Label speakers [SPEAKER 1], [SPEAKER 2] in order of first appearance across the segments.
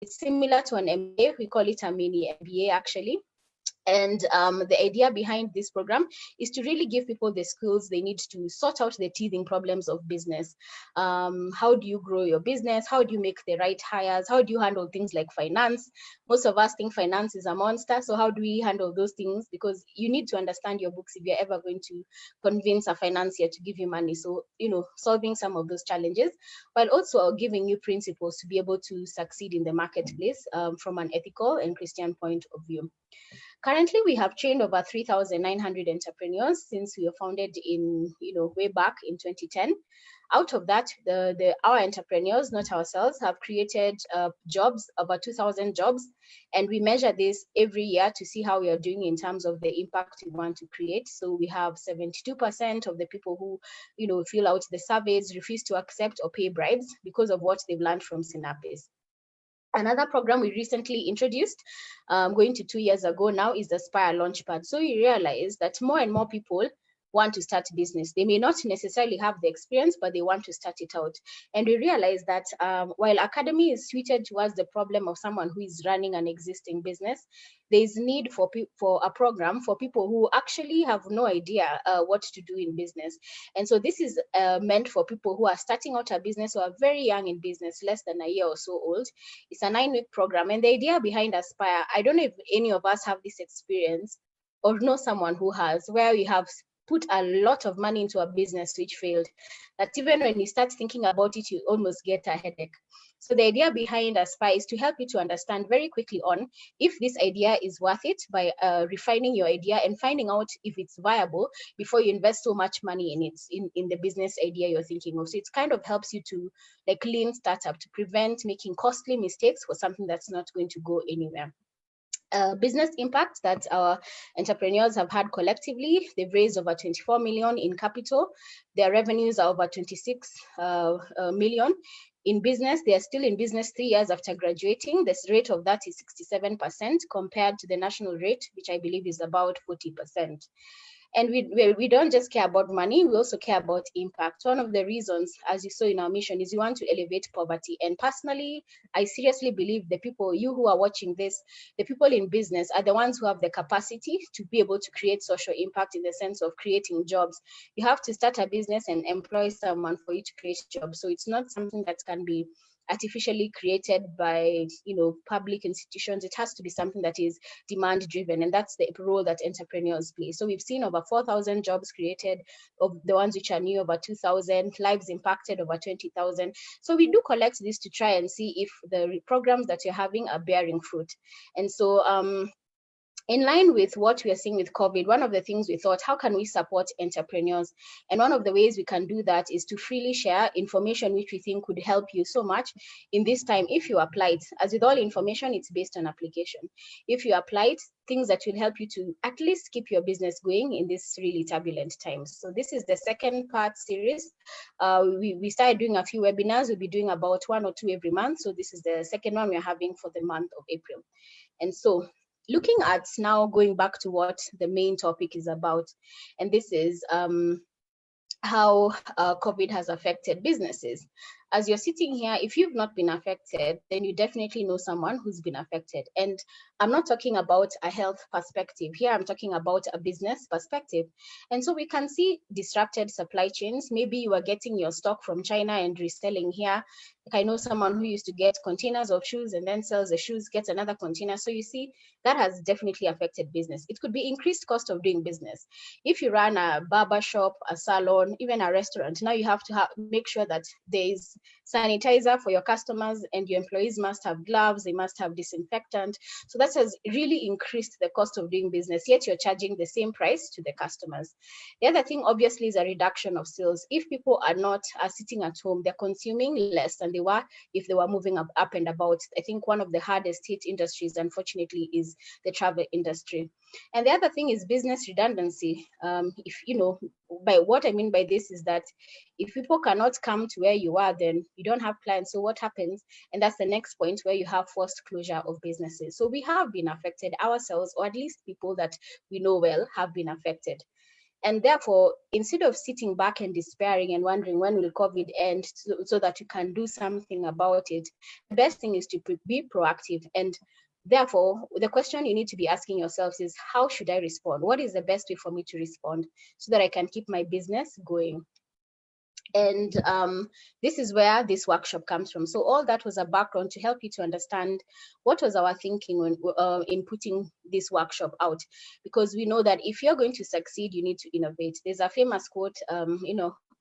[SPEAKER 1] It's similar to an MBA. We call it a mini MBA actually. And the idea behind this program is to really give people the skills they need to sort out the teething problems of business. How do you grow your business? How do you make the right hires? How do you handle things like finance? Most of us think finance is a monster. So how do we handle those things? Because you need to understand your books if you're ever going to convince a financier to give you money. So, solving some of those challenges, while also giving you principles to be able to succeed in the marketplace from an ethical and Christian point of view. Currently, we have trained over 3,900 entrepreneurs since we were founded in, way back in 2010. Out of that, our entrepreneurs, not ourselves, have created jobs, over 2,000 jobs, and we measure this every year to see how we are doing in terms of the impact we want to create. So we have 72% of the people who, fill out the surveys refuse to accept or pay bribes because of what they've learned from Synapse. Another program we recently introduced, going to 2 years ago now, is the Aspire Launchpad. So you realize that more and more people want to start business. They may not necessarily have the experience, but they want to start it out. And we realize that while Academy is suited towards the problem of someone who is running an existing business, there is need for a program for people who actually have no idea what to do in business. And so this is meant for people who are starting out a business or are very young in business, less than a year or so old. It's a 9-week program. And the idea behind Aspire, I don't know if any of us have this experience or know someone who has, where we have put a lot of money into a business which failed, that even when you start thinking about it, you almost get a headache. So the idea behind Aspire is to help you to understand very quickly on if this idea is worth it by refining your idea and finding out if it's viable before you invest so much money in it, in the business idea you're thinking of. So it kind of helps you to like lean startup to prevent making costly mistakes for something that's not going to go anywhere. Business impact that our entrepreneurs have had collectively, they've raised over 24 million in capital. Their revenues are over 26 million. In business, they are still in business 3 years after graduating. The rate of that is 67% compared to the national rate, which I believe is about 40%. And we don't just care about money, we also care about impact. One of the reasons, as you saw in our mission, is we want to elevate poverty. And personally, I seriously believe the people, you who are watching this, the people in business are the ones who have the capacity to be able to create social impact in the sense of creating jobs. You have to start a business and employ someone for you to create jobs. So it's not something that can be artificially created by public institutions. It has to be something that is demand driven, and that's the role that entrepreneurs play. So we've seen over 4,000 jobs created, of the ones which are new, over 2,000 lives impacted, over 20,000. So we do collect this to try and see if the programs that you're having are bearing fruit. And so in line with what we are seeing with COVID, one of the things we thought, how can we support entrepreneurs? And one of the ways we can do that is to freely share information which we think could help you so much in this time. If you apply it, as with all information, it's based on application. If you apply it, things that will help you to at least keep your business going in this really turbulent times. So this is the second part series. We started doing a few webinars. We'll be doing about 1 or 2 every month. So this is the second one we're having for the month of April. And so looking at now, going back to what the main topic is about, and this is how COVID has affected businesses. As you're sitting here, if you've not been affected, then you definitely know someone who's been affected. And I'm not talking about a health perspective here, I'm talking about a business perspective. And so we can see disrupted supply chains. Maybe you are getting your stock from China and reselling here. Like I know someone who used to get containers of shoes and then sells the shoes, gets another container. So you see, that has definitely affected business. It could be increased cost of doing business. If you run a barber shop, a salon, even a restaurant, now you have to make sure that there is sanitizer for your customers, and your employees must have gloves, they must have disinfectant. So that has really increased the cost of doing business, yet you're charging the same price to the customers. The other thing, obviously, is a reduction of sales. If people are sitting at home, they're consuming less than they were if they were moving up and about. I think one of the hardest hit industries, unfortunately, is the travel industry. And the other thing is business redundancy. By what I mean by this is that if people cannot come to where you are, then you don't have clients. So what happens? And that's the next point, where you have forced closure of businesses. So we have been affected ourselves, or at least people that we know well have been affected. And therefore, instead of sitting back and despairing and wondering when will COVID end so that you can do something about it, the best thing is to be proactive. And therefore, the question you need to be asking yourselves is, how should I respond? What is the best way for me to respond so that I can keep my business going? And this is where this workshop comes from. So all that was a background to help you to understand what was our thinking when in putting this workshop out, because we know that if you're going to succeed, you need to innovate. There's a famous quote,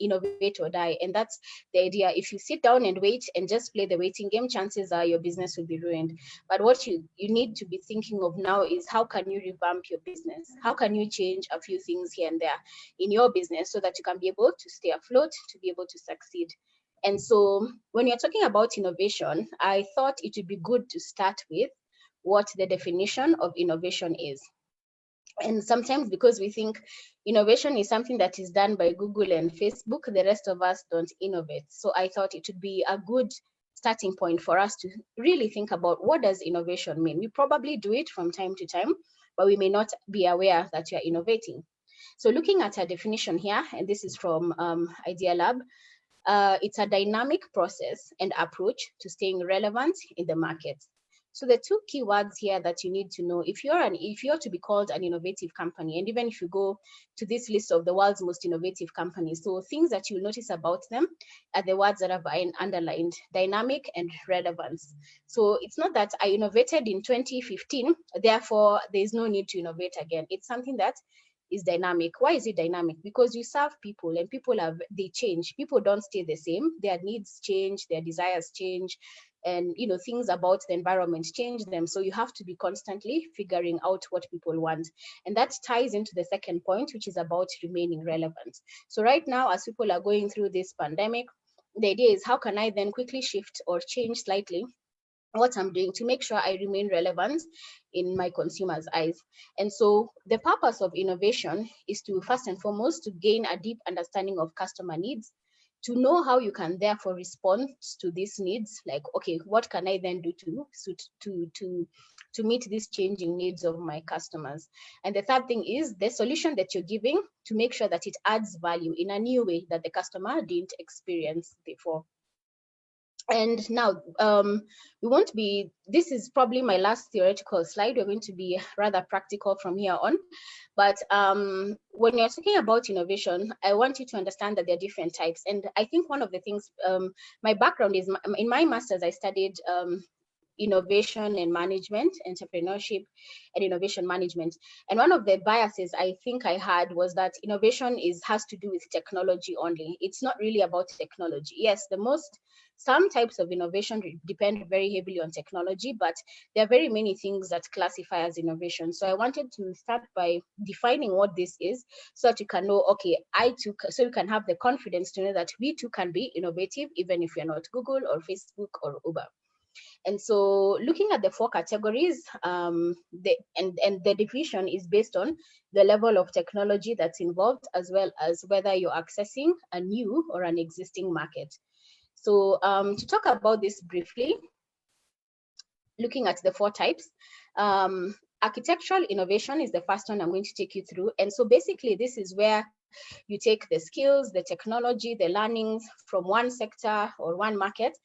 [SPEAKER 1] innovate or die, and that's the idea. If you sit down and wait and just play the waiting game, chances are your business will be ruined. But what you need to be thinking of now is, how can you revamp your business? How can you change a few things here and there in your business so that you can be able to stay afloat, to be able to succeed? And so when you're talking about innovation, I thought it would be good to start with what the definition of innovation is. And sometimes, because we think innovation is something that is done by Google and Facebook, the rest of us don't innovate. So I thought it would be a good starting point for us to really think about, what does innovation mean? We probably do it from time to time, but we may not be aware that you're innovating. So looking at a definition here, and this is from Idea Lab, it's a dynamic process and approach to staying relevant in the market. So the two key words here that you need to know, if you're to be called an innovative company, and even if you go to this list of the world's most innovative companies, so things that you'll notice about them are the words that have been underlined: dynamic and relevance. So it's not that I innovated in 2015, therefore there's no need to innovate again. It's something that is dynamic. Why is it dynamic? Because you serve people, and they change. People don't stay the same. Their needs change, their desires change, and things about the environment change them. So you have to be constantly figuring out what people want. And that ties into the second point, which is about remaining relevant. So right now, as people are going through this pandemic, the idea is, how can I then quickly shift or change slightly what I'm doing to make sure I remain relevant in my consumers' eyes? And so the purpose of innovation is to, first and foremost, to gain a deep understanding of customer needs, to know how you can therefore respond to these needs. Like, okay, what can I then do to meet these changing needs of my customers? And the third thing is the solution that you're giving, to make sure that it adds value in a new way that the customer didn't experience before. And now this is probably my last theoretical slide. We're going to be rather practical from here on. But when you're talking about innovation, I want you to understand that there are different types. And I think one of the things, my background is, in my master's, I studied innovation and management, entrepreneurship and innovation management. And one of the biases I think I had was that innovation has to do with technology only. It's not really about technology. Yes, some types of innovation depend very heavily on technology, but there are very many things that classify as innovation. So I wanted to start by defining what this is, so that you can know, okay, so you can have the confidence to know that we too can be innovative, even if you're not Google or Facebook or Uber. And so looking at the four categories, the division is based on the level of technology that's involved, as well as whether you're accessing a new or an existing market. So to talk about this briefly, looking at the four types, architectural innovation is the first one I'm going to take you through. And so basically, this is where you take the skills, the technology, the learnings from one sector or one market,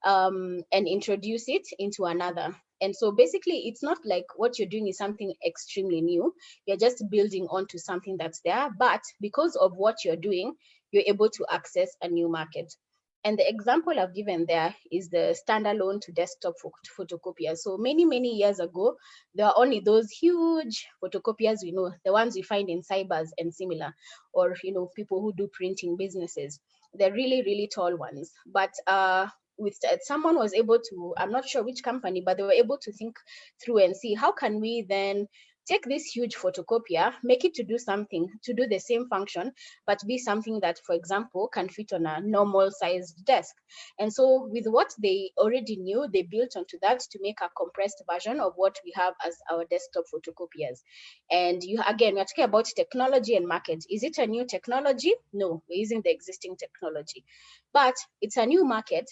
[SPEAKER 1] and introduce it into another. And so basically, it's not like what you're doing is something extremely new. You're just building onto something that's there. But because of what you're doing, you're able to access a new market. And the example I've given there is the standalone to desktop photocopier. So many, many years ago, there are only those huge photocopiers we know, the ones we find in cybers and similar, or people who do printing businesses. They're really, really tall ones. But someone was able to, I'm not sure which company, but they were able to think through and see, how can we then take this huge photocopier, make it to do the same function, but be something that, for example, can fit on a normal sized desk. And so with what they already knew, they built onto that to make a compressed version of what we have as our desktop photocopiers. And we're talking about technology and market. Is it a new technology? No, we're using the existing technology. But it's a new market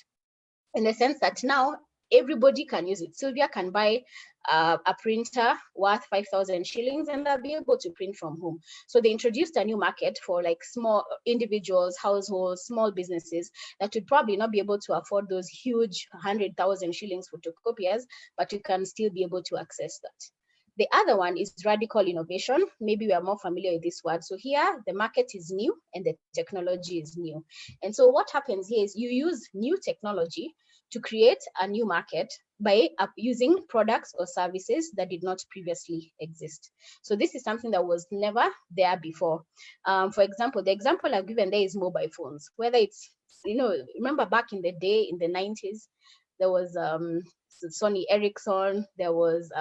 [SPEAKER 1] in the sense that now everybody can use it. Sylvia can buy a printer worth 5,000 shillings and they'll be able to print from home. So they introduced a new market for like small individuals, households, small businesses that would probably not be able to afford those huge 100,000 shillings photocopiers, but you can still be able to access that. The other one is radical innovation. Maybe we are more familiar with this word. So here, the market is new and the technology is new. And so what happens here is you use new technology to create a new market by using products or services that did not previously exist. So this is something that was never there before. For example, the example I've given there is mobile phones. Whether it's, remember back in the day, in the 90s, there was Sony Ericsson, there was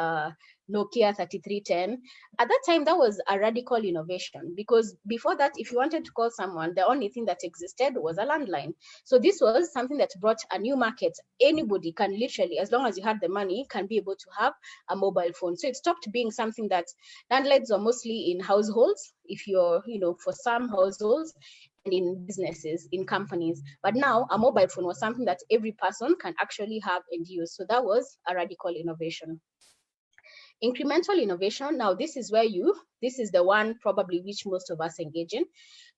[SPEAKER 1] Nokia 3310. At that time, that was a radical innovation because before that, if you wanted to call someone, the only thing that existed was a landline. So this was something that brought a new market. Anybody can literally, as long as you had the money, can be able to have a mobile phone. So it stopped being something that landlines were mostly in households, if you're, for some households, and in businesses, in companies. But now a mobile phone was something that every person can actually have and use. So that was a radical innovation. Incremental innovation, now this is the one probably which most of us engage in.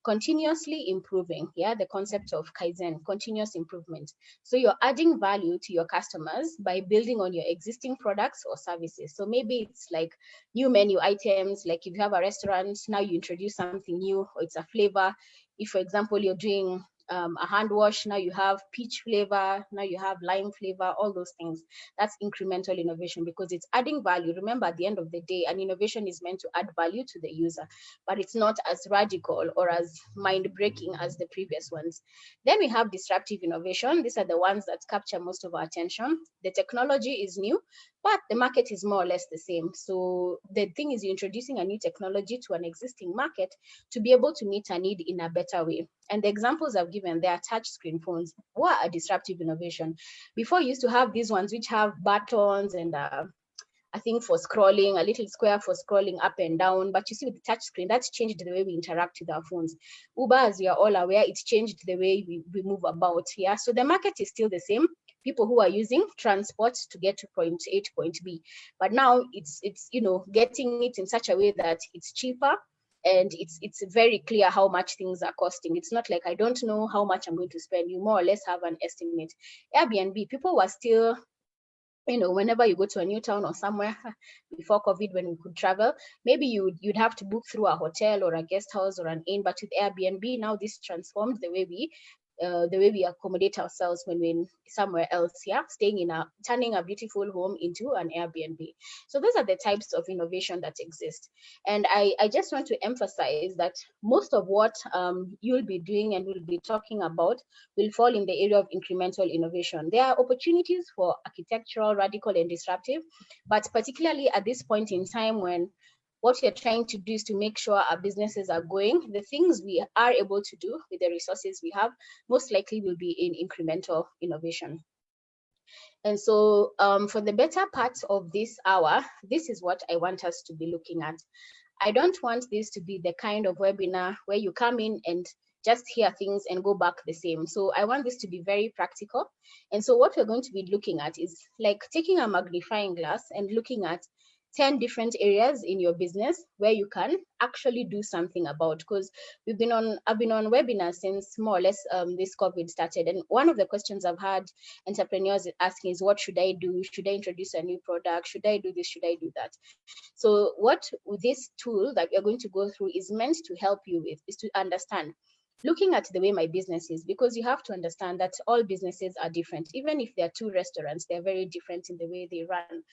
[SPEAKER 1] Continuously improving, the concept of Kaizen, continuous improvement. So you're adding value to your customers by building on your existing products or services. So maybe it's like new menu items, like if you have a restaurant, now you introduce something new, or it's a flavor. If, for example, you're doing a hand wash, now you have peach flavor, now you have lime flavor, all those things. That's incremental innovation because it's adding value. Remember, at the end of the day, an innovation is meant to add value to the user, but it's not as radical or as mind-breaking as the previous ones. Then we have disruptive innovation. These are the ones that capture most of our attention. The technology is new, but the market is more or less the same. So the thing is, you're introducing a new technology to an existing market to be able to meet a need in a better way. And the examples I've given, they are touchscreen phones. What a disruptive innovation. Before, you used to have these ones which have buttons and I think for scrolling, a little square for scrolling up and down. But you see, with the touchscreen, that's changed the way we interact with our phones. Uber, as we are all aware, it's changed the way we move about here. So the market is still the same. People who are using transport to get to point A to point B. But now it's getting it in such a way that it's cheaper, and it's very clear how much things are costing. It's not like I don't know how much I'm going to spend. You more or less have an estimate. Airbnb, people were still, whenever you go to a new town or somewhere before COVID, when we could travel, maybe you'd have to book through a hotel or a guest house or an inn. But with Airbnb, now this transformed the way we accommodate ourselves when we're somewhere else, turning a beautiful home into an Airbnb. So those are the types of innovation that exist. And I just want to emphasize that most of what you'll be doing and we'll be talking about will fall in the area of incremental innovation. There are opportunities for architectural, radical, and disruptive, but particularly at this point in time when what we're trying to do is to make sure our businesses are going, the things we are able to do with the resources we have most likely will be in incremental innovation. And so for the better part of this hour, this is what I want us to be looking at. I don't want this to be the kind of webinar where you come in and just hear things and go back the same. So I want this to be very practical. And so what we're going to be looking at is like taking a magnifying glass and looking at 10 different areas in your business where you can actually do something about, because I've been on webinars since more or less this COVID started. And one of the questions I've had entrepreneurs asking is, what should I do? Should I introduce a new product? Should I do this? Should I do that? So what this tool that we're going to go through is meant to help you with is to understand, looking at the way my business is, because you have to understand that all businesses are different. Even if they're two restaurants, they're very different in the way they run.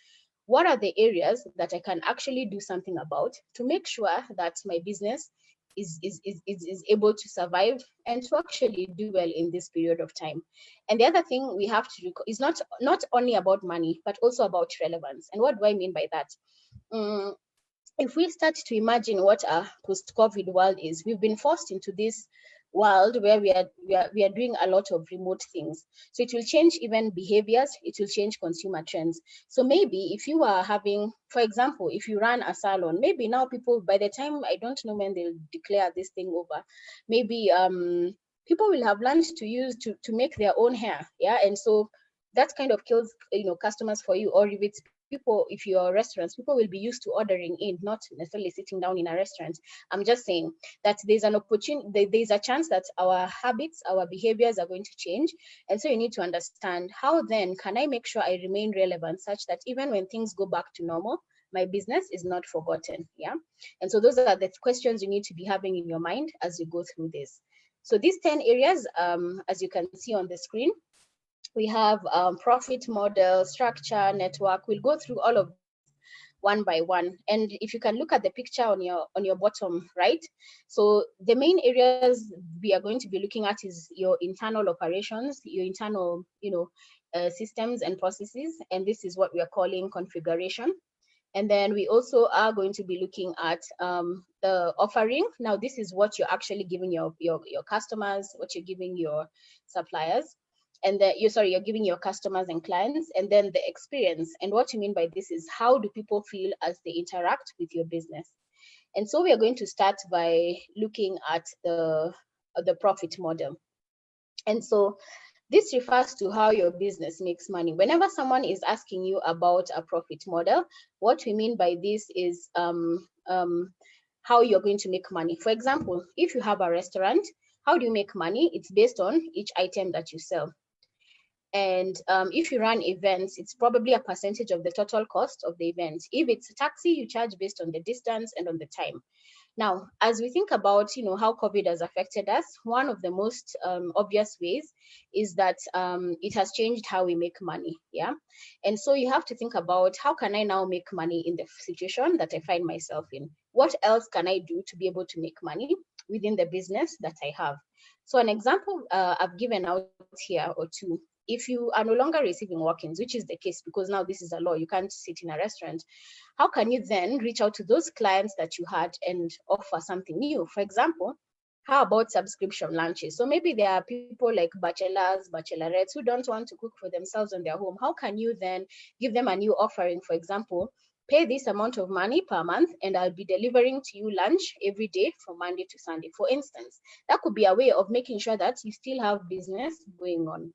[SPEAKER 1] What are the areas that I can actually do something about to make sure that my business is able to survive and to actually do well in this period of time? And the other thing we have to do is not only about money, but also about relevance. And what do I mean by that? If we start to imagine what a post-COVID world is, we've been forced into this world where we are doing a lot of remote things. So it will change even behaviors, it will change consumer trends. So maybe if you are having, for example, if you run a salon, maybe now people, by the time, I don't know when they'll declare this thing over, maybe people will have learned to make their own hair. And so that kind of kills, customers for you. Or if it's people, if you're restaurants, people will be used to ordering in, not necessarily sitting down in a restaurant. I'm just saying that there's an opportunity, there's a chance that our habits, our behaviors are going to change. And so you need to understand, how then can I make sure I remain relevant, such that even when things go back to normal, my business is not forgotten. Yeah. And so those are the questions you need to be having in your mind as you go through this. So these 10 areas, as you can see on the screen, we have profit model, structure, network. We'll go through all of one by one. And if you can look at the picture on your bottom right, so the main areas we are going to be looking at is your internal operations, your internal, systems and processes. And this is what we are calling configuration. And then we also are going to be looking at the offering. Now, this is what you're actually giving your customers, what you're giving your suppliers, and you're giving your customers and clients. And then the experience. And what you mean by this is, how do people feel as they interact with your business? And so we are going to start by looking at the profit model. And so this refers to how your business makes money. Whenever someone is asking you about a profit model, what we mean by this is how you're going to make money. For example, if you have a restaurant, how do you make money? It's based on each item that you sell. And if you run events, it's probably a percentage of the total cost of the event. If it's a taxi, you charge based on the distance and on the time. Now, as we think about, how COVID has affected us, one of the most obvious ways is that it has changed how we make money. Yeah. And so you have to think about, how can I now make money in the situation that I find myself in? What else can I do to be able to make money within the business that I have? So an example I've given out here or two. If you are no longer receiving walk-ins, which is the case because now this is a law, you can't sit in a restaurant, how can you then reach out to those clients that you had and offer something new? For example, how about subscription lunches? So maybe there are people like bachelors, bachelorettes who don't want to cook for themselves in their home. How can you then give them a new offering? For example, pay this amount of money per month and I'll be delivering to you lunch every day from Monday to Sunday, for instance. That could be a way of making sure that you still have business going on.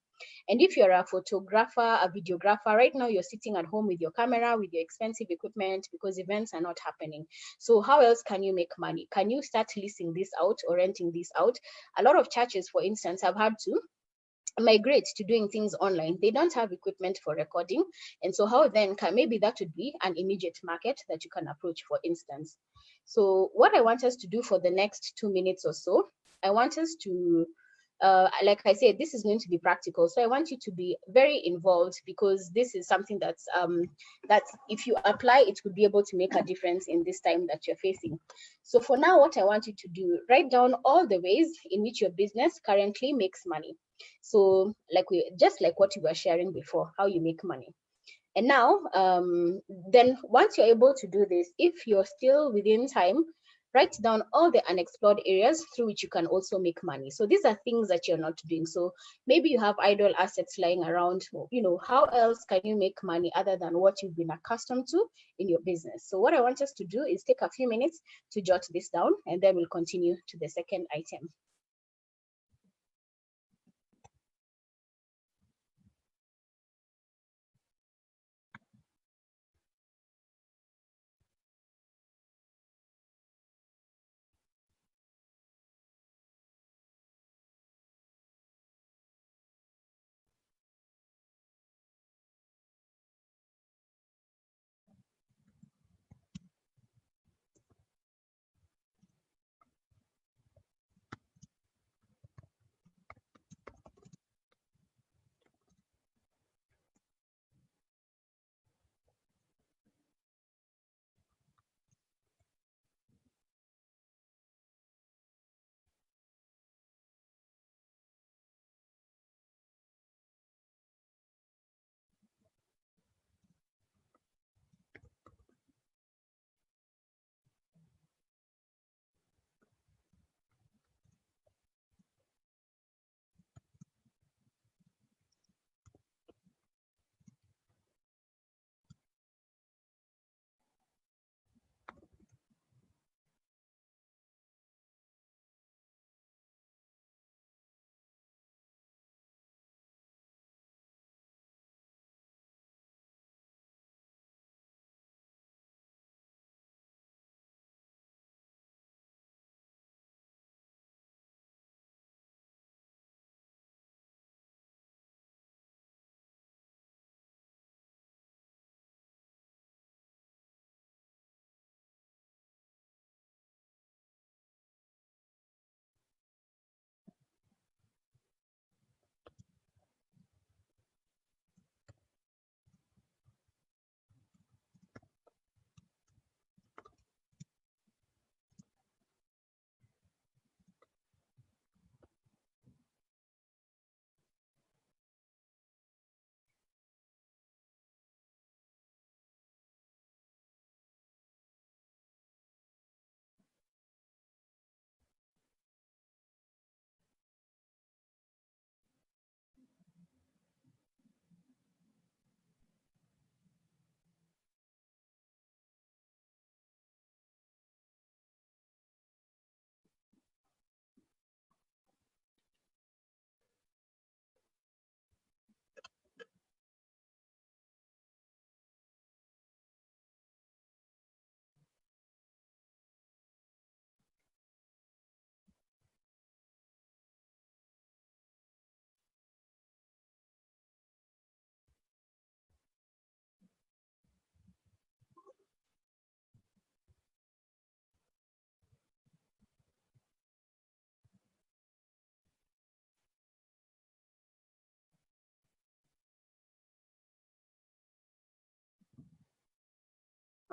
[SPEAKER 1] And if you're a photographer, a videographer, right now you're sitting at home with your camera, with your expensive equipment because events are not happening. So how else can you make money? Can you start leasing this out or renting this out? A lot of churches, for instance, have had to migrate to doing things online. They don't have equipment for recording. And so how then maybe that would be an immediate market that you can approach, for instance. So what I want us to do for the next 2 minutes or so, I want us to like I said, this is going to be practical. So I want you to be very involved because this is something that's that if you apply, it could be able to make a difference in this time that you're facing. So for now, what I want you to do, write down all the ways in which your business currently makes money. So just like what you were sharing before, how you make money. And now, then once you're able to do this, if you're still within time, write down all the unexplored areas through which you can also make money. So these are things that you're not doing. So maybe you have idle assets lying around. How else can you make money other than what you've been accustomed to in your business? So what I want us to do is take a few minutes to jot this down, and then we'll continue to the second item.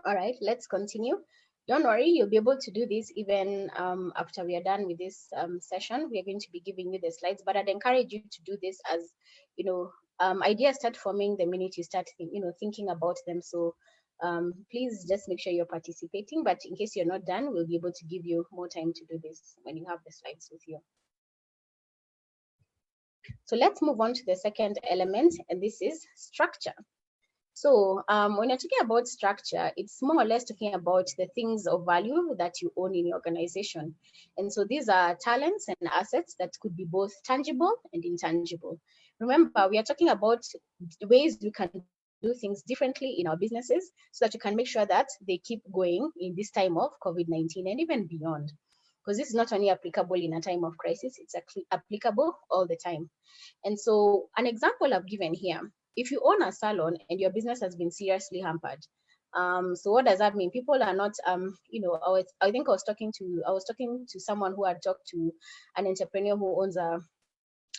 [SPEAKER 1] All right, let's continue. Don't worry, you'll be able to do this even after we are done with this session. We are going to be giving you the slides, but I'd encourage you to do this as, ideas start forming the minute you start, thinking about them. So please just make sure you're participating. But in case you're not done, we'll be able to give you more time to do this when you have the slides with you. So let's move on to the second element, and this is structure. So when you're talking about structure, it's more or less talking about the things of value that you own in your organization. And so these are talents and assets that could be both tangible and intangible. Remember, we are talking about ways we can do things differently in our businesses so that you can make sure that they keep going in this time of COVID-19 and even beyond. Because this is not only applicable in a time of crisis, it's applicable all the time. And so an example I've given here, if you own a salon and your business has been seriously hampered, so what does that mean? People are not, I was talking to someone who had talked to an entrepreneur who owns a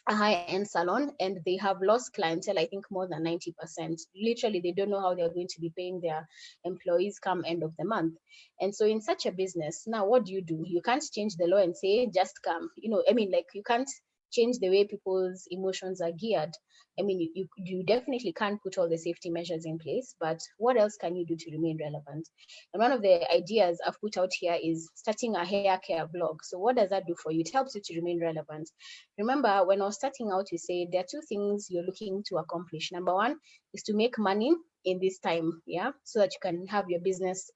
[SPEAKER 1] high-end salon, and they have lost clientele, I think more than 90%. Literally, they don't know how they're going to be paying their employees come end of the month. And so in such a business, now what do? You can't change the law and say, just come. Like you can't change the way people's emotions are geared. You definitely can't put all the safety measures in place, but what else can you do to remain relevant? And one of the ideas I've put out here is starting a hair care blog. So what does that do for you? It helps you to remain relevant. Remember, when I was starting out, you said there are two things you're looking to accomplish. Number one is to make money in this time, yeah, so that you can have your business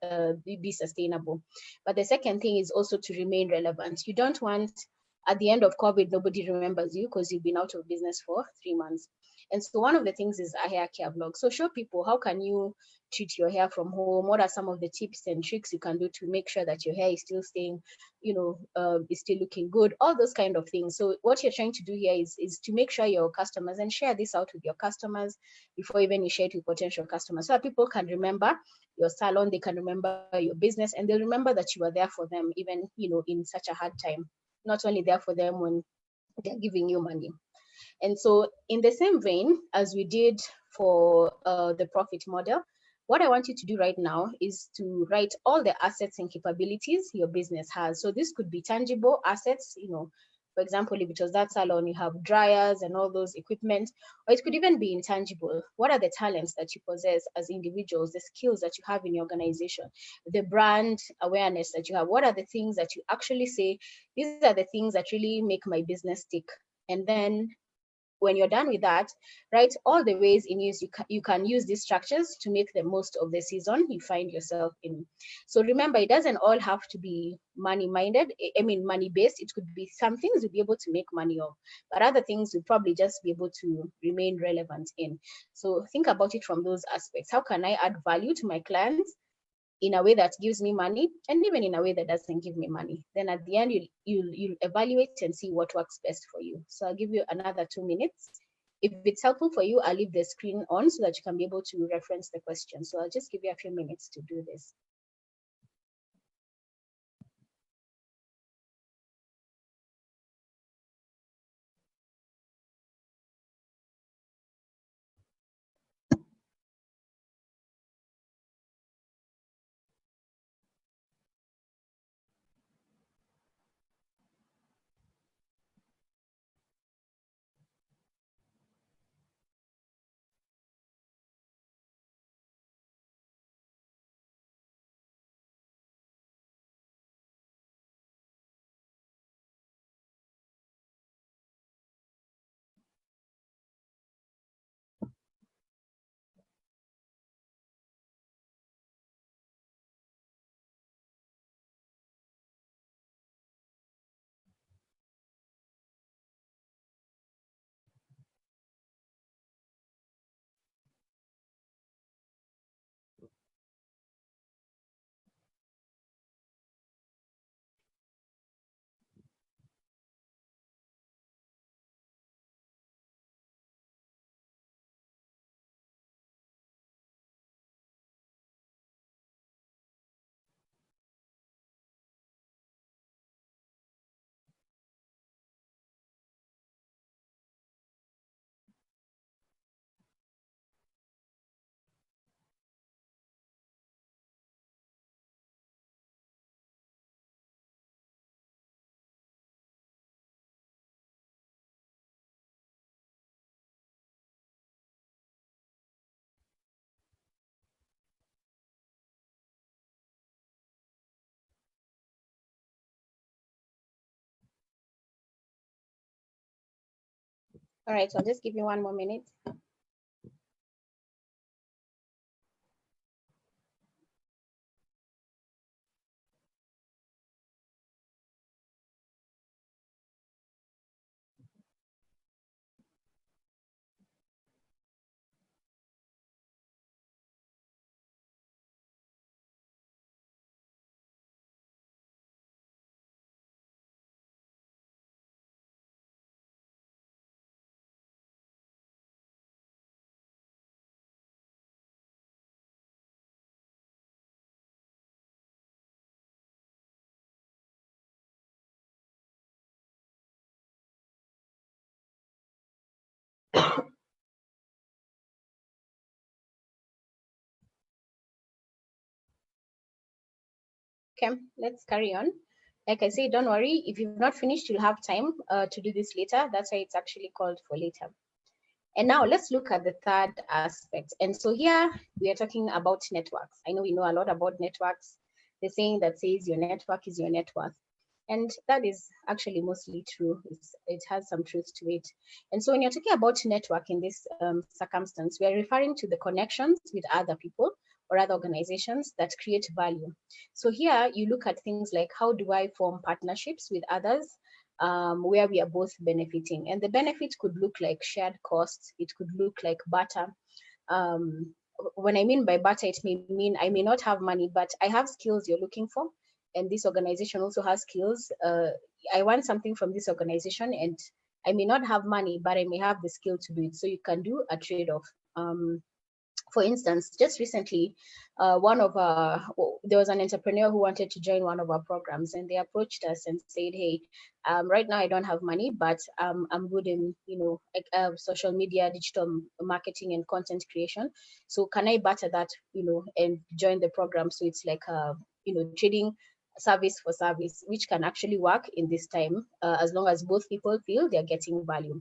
[SPEAKER 1] be sustainable. But the second thing is also to remain relevant. You don't want at the end of COVID, nobody remembers you because you've been out of business for 3 months. And so one of the things is a hair care blog. So show people how can you treat your hair from home. What are some of the tips and tricks you can do to make sure that your hair is still staying, is still looking good, all those kind of things. So what you're trying to do here is to make sure your customers, and share this out with your customers before even you share it with potential customers, so that people can remember your salon, they can remember your business, and they'll remember that you were there for them, even, in such a hard time, not only there for them when they're giving you money. And so in the same vein as we did for the profit model, what I want you to do right now is to write all the assets and capabilities your business has. So this could be tangible assets, for example, if it was that salon, you have dryers and all those equipment, or it could even be intangible. What are the talents that you possess as individuals, the skills that you have in your organization, the brand awareness that you have? What are the things that you actually say, these are the things that really make my business tick? And then when you're done with that, write all the ways in use you can use these structures to make the most of the season you find yourself in. So remember, it doesn't all have to be money minded. Money based. It could be some things you'll be able to make money of, but other things you'll probably just be able to remain relevant in. So think about it from those aspects. How can I add value to my clients in a way that gives me money, and even in a way that doesn't give me money? Then at the end, you'll evaluate and see what works best for you. So I'll give you another 2 minutes. If it's helpful for you, I'll leave the screen on so that you can be able to reference the question. So I'll just give you a few minutes to do this. All right, so I'll just give you one more minute. Okay, let's carry on. Like I say, don't worry. If you've not finished, you'll have time to do this later. That's why it's actually called for later. And now let's look at the third aspect. And so here we are talking about networks. I know we know a lot about networks. The saying that says your network is your net worth. And that is actually mostly true. It has some truth to it. And so when you're talking about network in this circumstance, we are referring to the connections with other people or other organizations that create value. So here you look at things like, how do I form partnerships with others where we are both benefiting? And the benefit could look like shared costs. It could look like barter. Um, when I mean by barter, it may mean I may not have money, but I have skills you're looking for, and this organization also has skills. I want something from this organization, and I may not have money, but I may have the skill to do it. So you can do a trade-off. For instance, just recently, there was an entrepreneur who wanted to join one of our programs, and they approached us and said, "Hey, right now I don't have money, but I'm good in social media, digital marketing, and content creation. So can I barter that, and join the program? So it's like trading service for service, which can actually work in this time as long as both people feel they're getting value."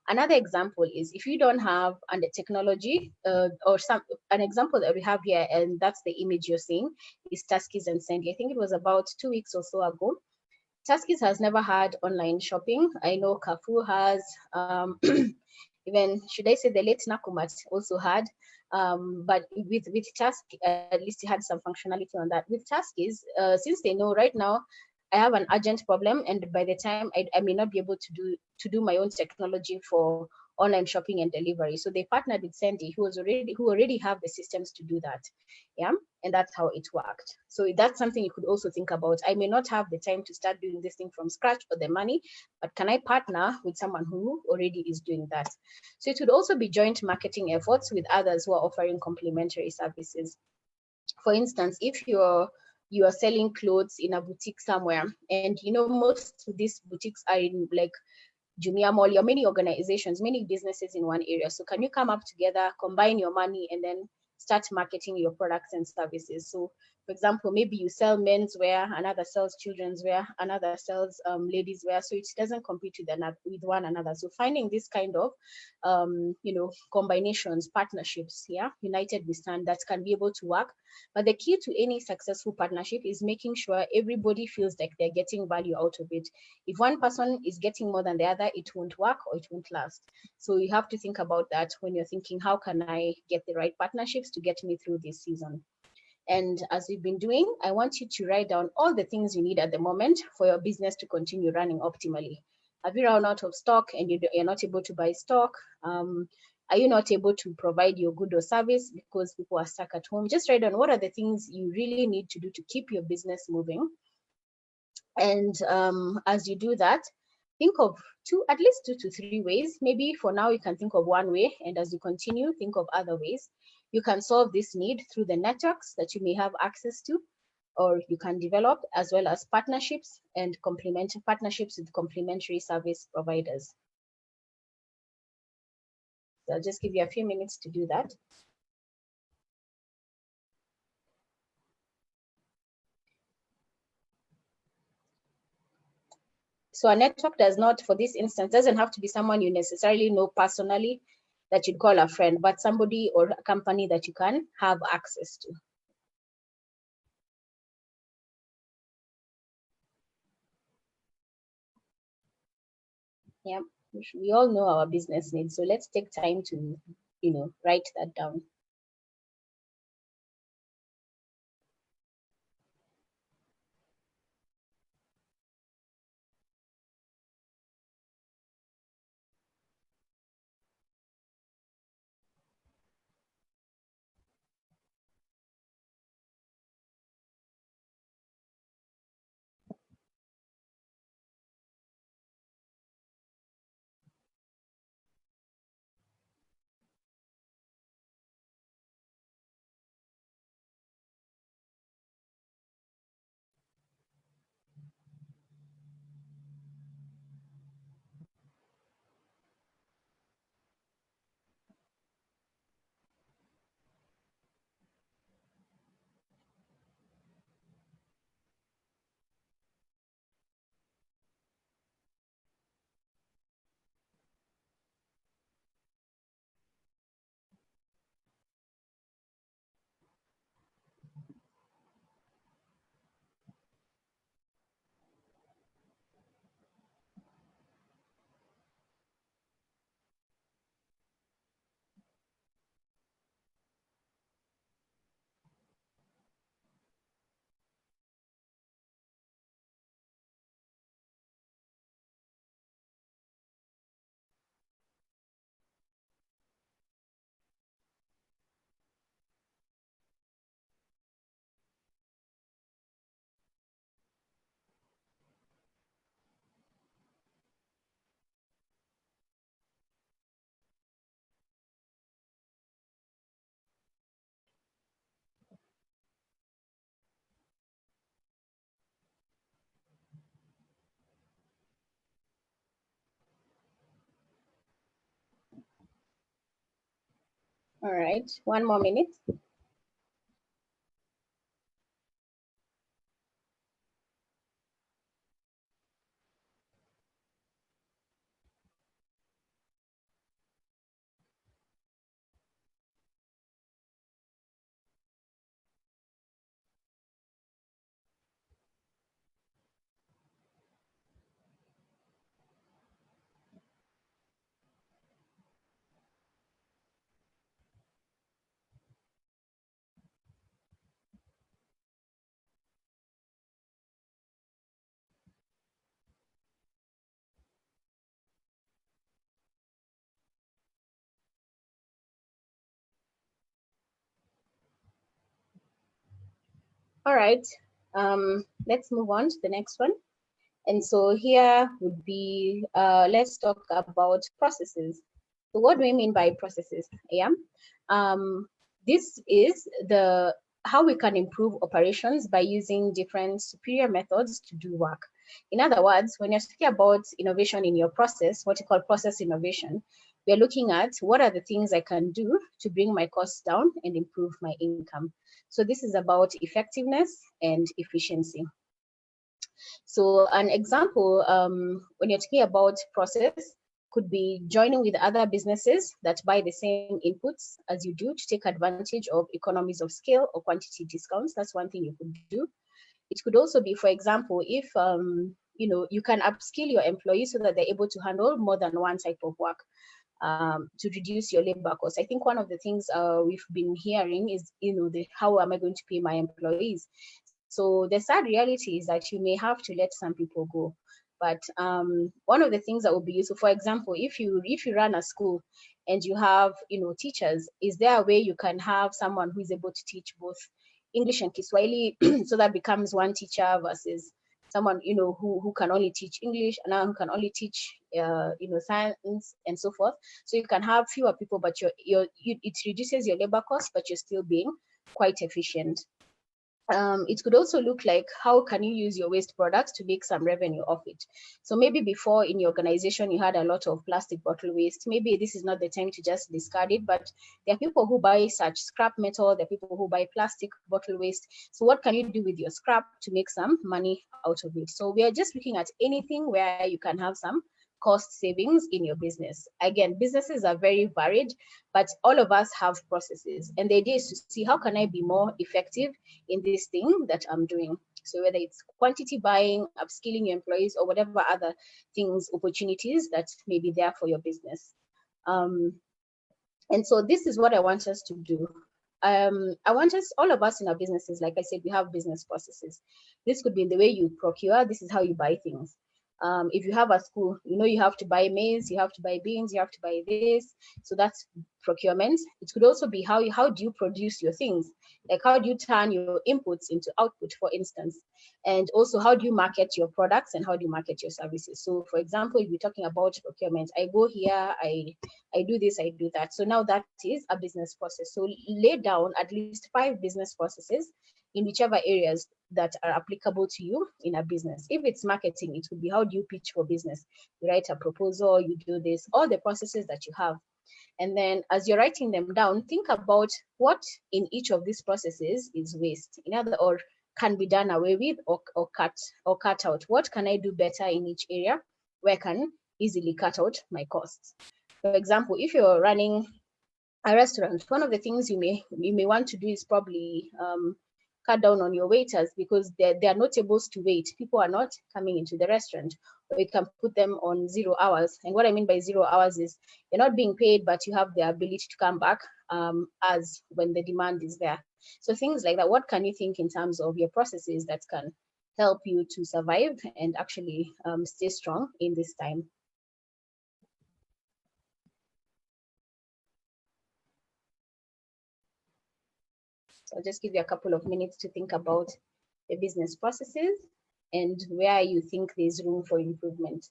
[SPEAKER 1] Another example is if you don't have and the technology an example that we have here, and that's the image you're seeing, is Taskis and Sandy. I think it was about 2 weeks or so ago. Taskis has never had online shopping. I know Carrefour has, even should I say the late Nakumat also had, but with Task, at least it had some functionality on that. With Taskis, since they know right now I have an urgent problem, and by the time I may not be able to do my own technology for online shopping and delivery. So they partnered with Sandy, who already have the systems to do that. Yeah, and that's how it worked. So that's something you could also think about. I may not have the time to start doing this thing from scratch or the money, but can I partner with someone who already is doing that? So it would also be joint marketing efforts with others who are offering complementary services. For instance, if you are selling clothes in a boutique somewhere, and most of these boutiques are in like Jumia Mall, or many organizations, many businesses in one area. So can you come up together, combine your money, and then start marketing your products and services? So for example, maybe you sell men's wear, another sells children's wear, another sells ladies wear. So it doesn't compete with one another. So finding this kind of combinations, partnerships, united we stand, that can be able to work. But the key to any successful partnership is making sure everybody feels like they're getting value out of it. If one person is getting more than the other, it won't work or it won't last. So you have to think about that when you're thinking, how can I get the right partnerships to get me through this season? And as we've been doing, I want you to write down all the things you need at the moment for your business to continue running optimally. Have you run out of stock and you're not able to buy stock? Are you not able to provide your good or service because people are stuck at home? Just write down what are the things you really need to do to keep your business moving. And as you do that, think of at least 2 to 3 ways. Maybe for now you can think of one way, and as you continue, think of other ways. You can solve this need through the networks that you may have access to, or you can develop, as well as partnerships and partnerships with complementary service providers. So I'll just give you a few minutes to do that. So a network for this instance, doesn't have to be someone you necessarily know personally that you'd call a friend, but somebody or a company that you can have access to. Yeah. We all know our business needs. So let's take time to, write that down. All right, one more minute. All right, let's move on to the next one. And so here would be, let's talk about processes. So what do we mean by processes? Yeah, this is the how we can improve operations by using different superior methods to do work. In other words, when you're talking about innovation in your process, what you call process innovation, we're looking at what are the things I can do to bring my costs down and improve my income. So this is about effectiveness and efficiency. So an example, when you're talking about process, could be joining with other businesses that buy the same inputs as you do to take advantage of economies of scale or quantity discounts. That's one thing you could do. It could also be, for example, if you can upskill your employees so that they're able to handle more than one type of work, to reduce your labor costs. I think one of the things we've been hearing is, how am I going to pay my employees? So the sad reality is that you may have to let some people go. But one of the things that would be useful, for example, if you run a school and you have teachers, is there a way you can have someone who is able to teach both English and Kiswahili so that becomes one teacher versus someone who can only teach English and who can only teach science and so forth. So you can have fewer people, but it reduces your labor costs, but you're still being quite efficient. It could also look like how can you use your waste products to make some revenue off it. So maybe before in your organization you had a lot of plastic bottle waste. Maybe this is not the time to just discard it, but there are people who buy such scrap metal, there are people who buy plastic bottle waste. So what can you do with your scrap to make some money out of it? So we are just looking at anything where you can have some cost savings in your business. Again, businesses are very varied, but all of us have processes. And the idea is to see how can I be more effective in this thing that I'm doing. So whether it's quantity buying, upskilling your employees, or whatever other things, opportunities that may be there for your business. And so this is what I want us to do. I want us, all of us in our businesses, like I said, we have business processes. This could be the way you procure. This is how you buy things. If you have a school, you know, you have to buy maize, you have to buy beans, you have to buy this. So that's procurement. It could also be how do you produce your things? Like how do you turn your inputs into output, for instance? And also how do you market your products and how do you market your services? So for example, if we're talking about procurement, I go here, I do this, I do that. So now that is a business process. So lay down at least 5 business processes in whichever areas that are applicable to you in a business. If it's marketing, it would be how do you pitch for business? You write a proposal, you do this, all the processes that you have. And then as you're writing them down, think about what in each of these processes is waste. In other, or can be done away with or cut out. What can I do better in each area where I can easily cut out my costs? For example, if you're running a restaurant, one of the things you may want to do is probably cut down on your waiters because they are not able to wait. People are not coming into the restaurant. Or you can put them on 0 hours. And what I mean by 0 hours is you're not being paid, but you have the ability to come back as when the demand is there. So things like that. What can you think in terms of your processes that can help you to survive and actually stay strong in this time? So I'll just give you a couple of minutes to think about the business processes and where you think there's room for improvement.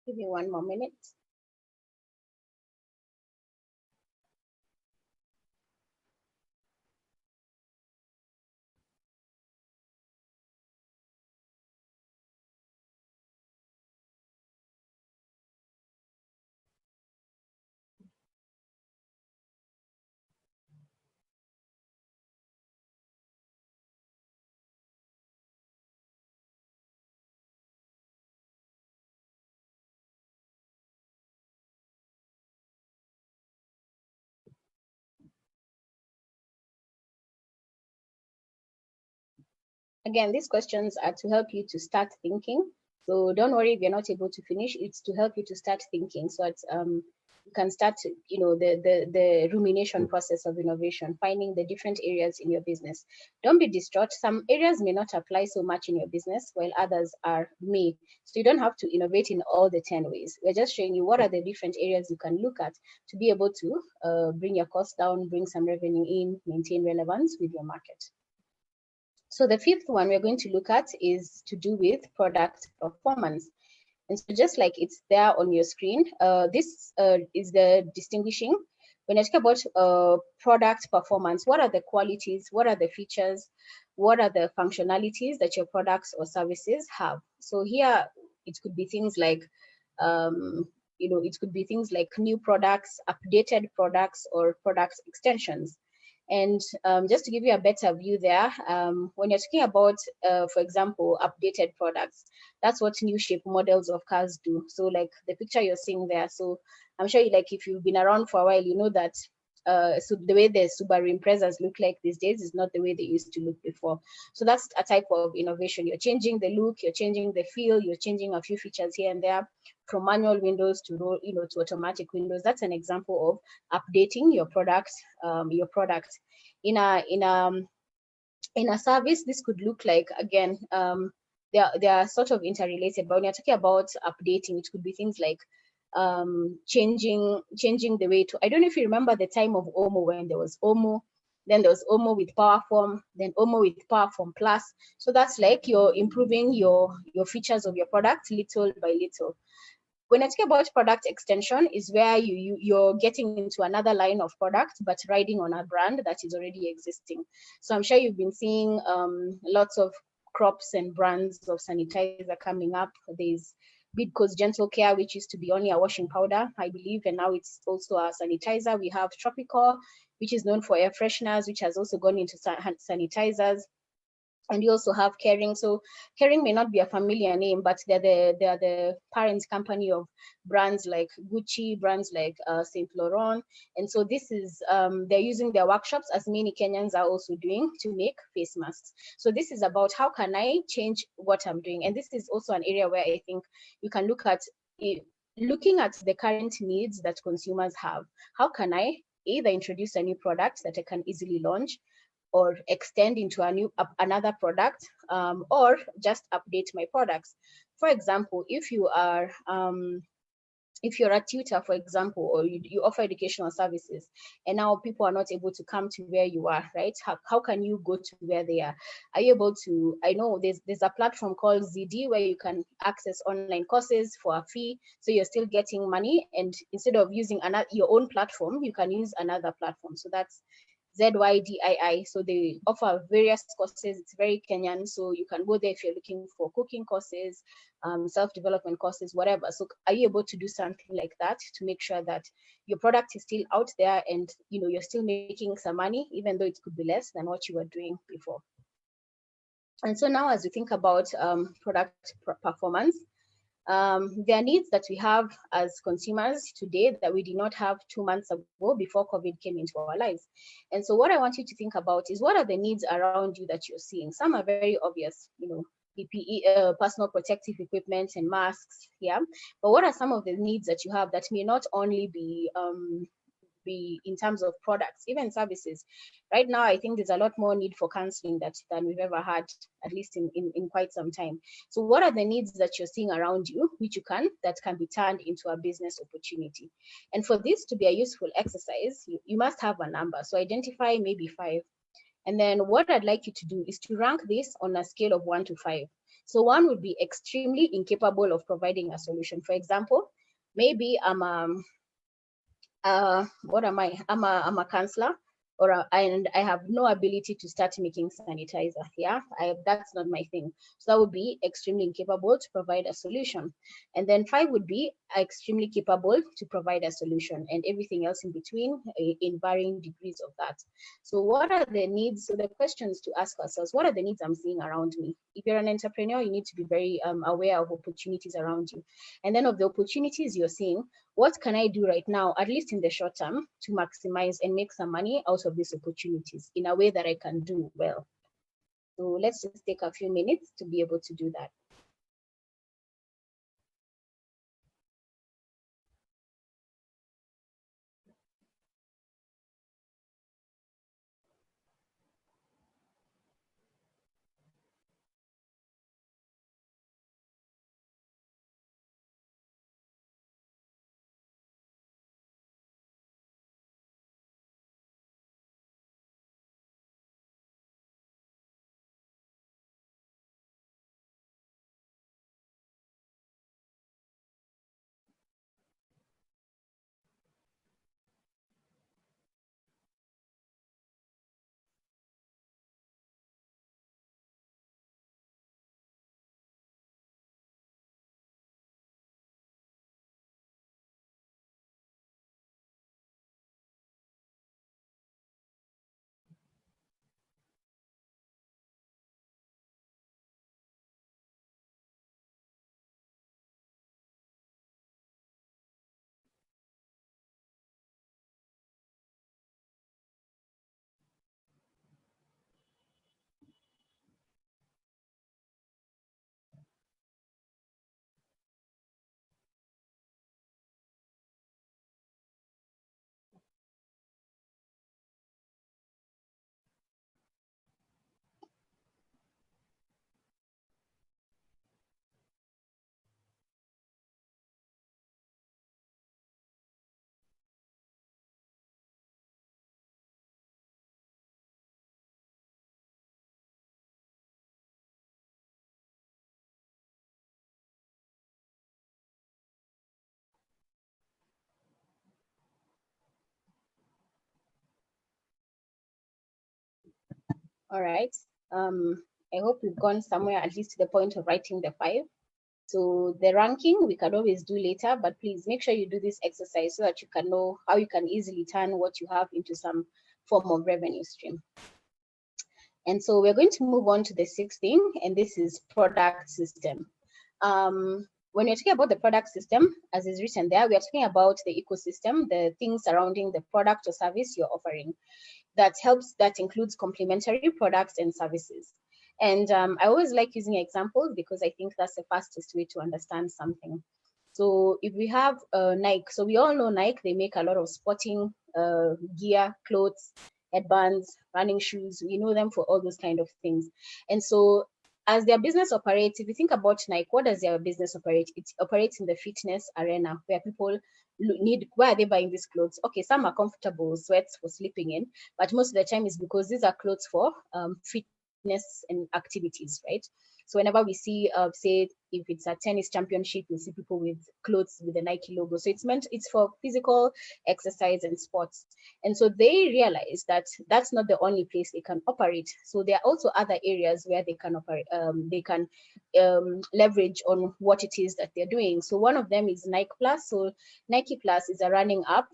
[SPEAKER 1] Give me one more minute. Again, these questions are to help you to start thinking. So don't worry if you're not able to finish. It's to help you to start thinking. So it's you can start, you know, the rumination process of innovation, finding the different areas in your business. Don't be distraught. Some areas may not apply so much in your business, while others may. So you don't have to innovate in all the 10 ways. We're just showing you what are the different areas you can look at to be able to bring your costs down, bring some revenue in, maintain relevance with your market. So the fifth one we're going to look at is to do with product performance. And so just like it's there on your screen, this is the distinguishing. When I talk about product performance, what are the qualities? What are the features? what are the functionalities that your products or services have. So here it could be things like, it could be things like new products, updated products, or product extensions. And just to give you a better view there, when you're talking about, for example, updated products, that's what new shape models of cars do. So like the picture you're seeing there. So I'm sure like if you've been around for a while, you know that so the way the Subaru Imprezas look like these days is not the way they used to look before. So that's a type of innovation. You're changing the look, you're changing the feel, you're changing a few features here and there, from manual windows to to automatic windows. That's an example of updating your product. In a service, this could look like, again, they are sort of interrelated, but when you're talking about updating, it could be things like changing the way to, I don't know if you remember the time of Omo, when there was Omo, then there was Omo with Powerform, then Omo with Powerform Plus. So that's like you're improving your features of your product little by little. When I talk about product extension, is where you're getting into another line of product, but riding on a brand that is already existing. So I'm sure you've been seeing lots of crops and brands of sanitizer coming up. There's Bidco's Gentle Care, which used to be only a washing powder, I believe, and now it's also a sanitizer. We have Tropical, which is known for air fresheners, which has also gone into sanitizers. And you also have Kering. So Kering may not be a familiar name, but they're the parent company of brands like Gucci, brands like Saint Laurent. And so this is, they're using their workshops, as many Kenyans are also doing, to make face masks. So this is about how can I change what I'm doing. And this is also an area where I think you can look at looking at the current needs that consumers have. How can I either introduce a new product that I can easily launch, or extend into another product, or just update my products. For example, if you're a tutor, for example, or you offer educational services, and now people are not able to come to where you are, right? How can you go to where they are? Are you able to, I know there's a platform called ZD where you can access online courses for a fee, so you're still getting money, and instead of using your own platform, you can use another platform. So that's ZYDII. So they offer various courses. It's very Kenyan. So you can go there if you're looking for cooking courses, self-development courses, whatever. So are you able to do something like that to make sure that your product is still out there, and you're still making some money, even though it could be less than what you were doing before? And so now, as we think about product performance, there are needs that we have as consumers today that we did not have 2 months ago before COVID came into our lives. And so what I want you to think about is, what are the needs around you that you're seeing? Some are very obvious, PPE, personal protective equipment and masks, yeah. But what are some of the needs that you have that may not only be in terms of products, even services? Right now, I think there's a lot more need for counseling than we've ever had, at least in quite some time. So what are the needs that you're seeing around you, that can be turned into a business opportunity? And for this to be a useful exercise, you must have a number. So identify maybe 5. And then what I'd like you to do is to rank this on a scale of 1 to 5. So 1 would be extremely incapable of providing a solution. For example, maybe what am I? I'm a counselor, and I have no ability to start making sanitizer. Yeah, that's not my thing. So that would be extremely incapable to provide a solution. And then 5 would be extremely capable to provide a solution, and everything else in between, in varying degrees of that. So what are the needs? So the questions to ask ourselves: what are the needs I'm seeing around me? If you're an entrepreneur, you need to be very aware of opportunities around you, and then of the opportunities you're seeing, what can I do right now, at least in the short term, to maximize and make some money out of these opportunities in a way that I can do well? So let's just take a few minutes to be able to do that. All right. I hope we've gone somewhere at least to the point of writing the 5. So the ranking we can always do later, but please make sure you do this exercise so that you can know how you can easily turn what you have into some form of revenue stream. And so we're going to move on to the 6th thing, and this is product system. When you're talking about the product system, as is written there, we are talking about the ecosystem, the things surrounding the product or service you're offering. That includes complementary products and services. And I always like using examples because I think that's the fastest way to understand something. So if we have Nike, so we all know Nike, they make a lot of sporting gear, clothes, headbands, running shoes. We know them for all those kind of things. And so as their business operates, if you think about Nike, what does their business operate? It operates in the fitness arena where people need, why are they buying these clothes? Okay, some are comfortable sweats for sleeping in, but most of the time is because these are clothes for fitness and activities, right? So whenever we see, say, if it's a tennis championship, we see people with clothes with the Nike logo. So it's for physical exercise and sports. And so they realize that that's not the only place they can operate. So there are also other areas where they can operate, leverage on what it is that they're doing. So one of them is Nike Plus. So Nike Plus is a running app.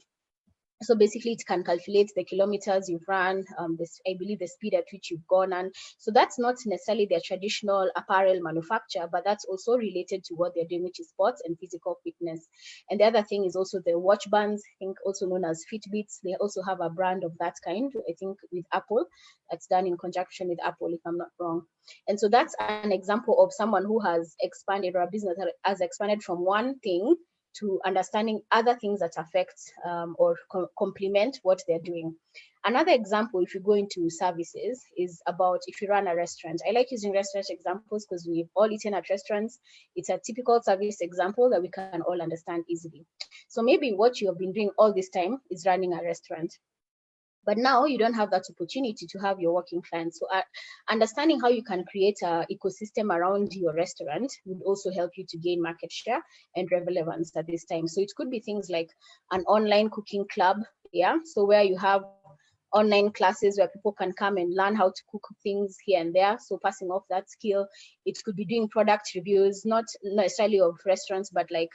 [SPEAKER 1] So basically, it can calculate the kilometers you've run, I believe the speed at which you've gone. And so that's not necessarily their traditional apparel manufacturer, but that's also related to what they're doing, which is sports and physical fitness. And the other thing is also the watch bands, I think also known as Fitbits. They also have a brand of that kind, I think with Apple, that's done in conjunction with Apple, if I'm not wrong. And so that's an example of someone who has expanded, or a business that has expanded from one thing to understanding other things that affect or complement what they're doing. Another example, if you go into services, is about if you run a restaurant. I like using restaurant examples because we've all eaten at restaurants. It's a typical service example that we can all understand easily. So maybe what you have been doing all this time is running a restaurant. But now you don't have that opportunity to have your working clients. So understanding how you can create an ecosystem around your restaurant would also help you to gain market share and relevance at this time. So it could be things like an online cooking club, yeah. So where you have online classes where people can come and learn how to cook things here and there. So passing off that skill. It could be doing product reviews, not necessarily of restaurants, but like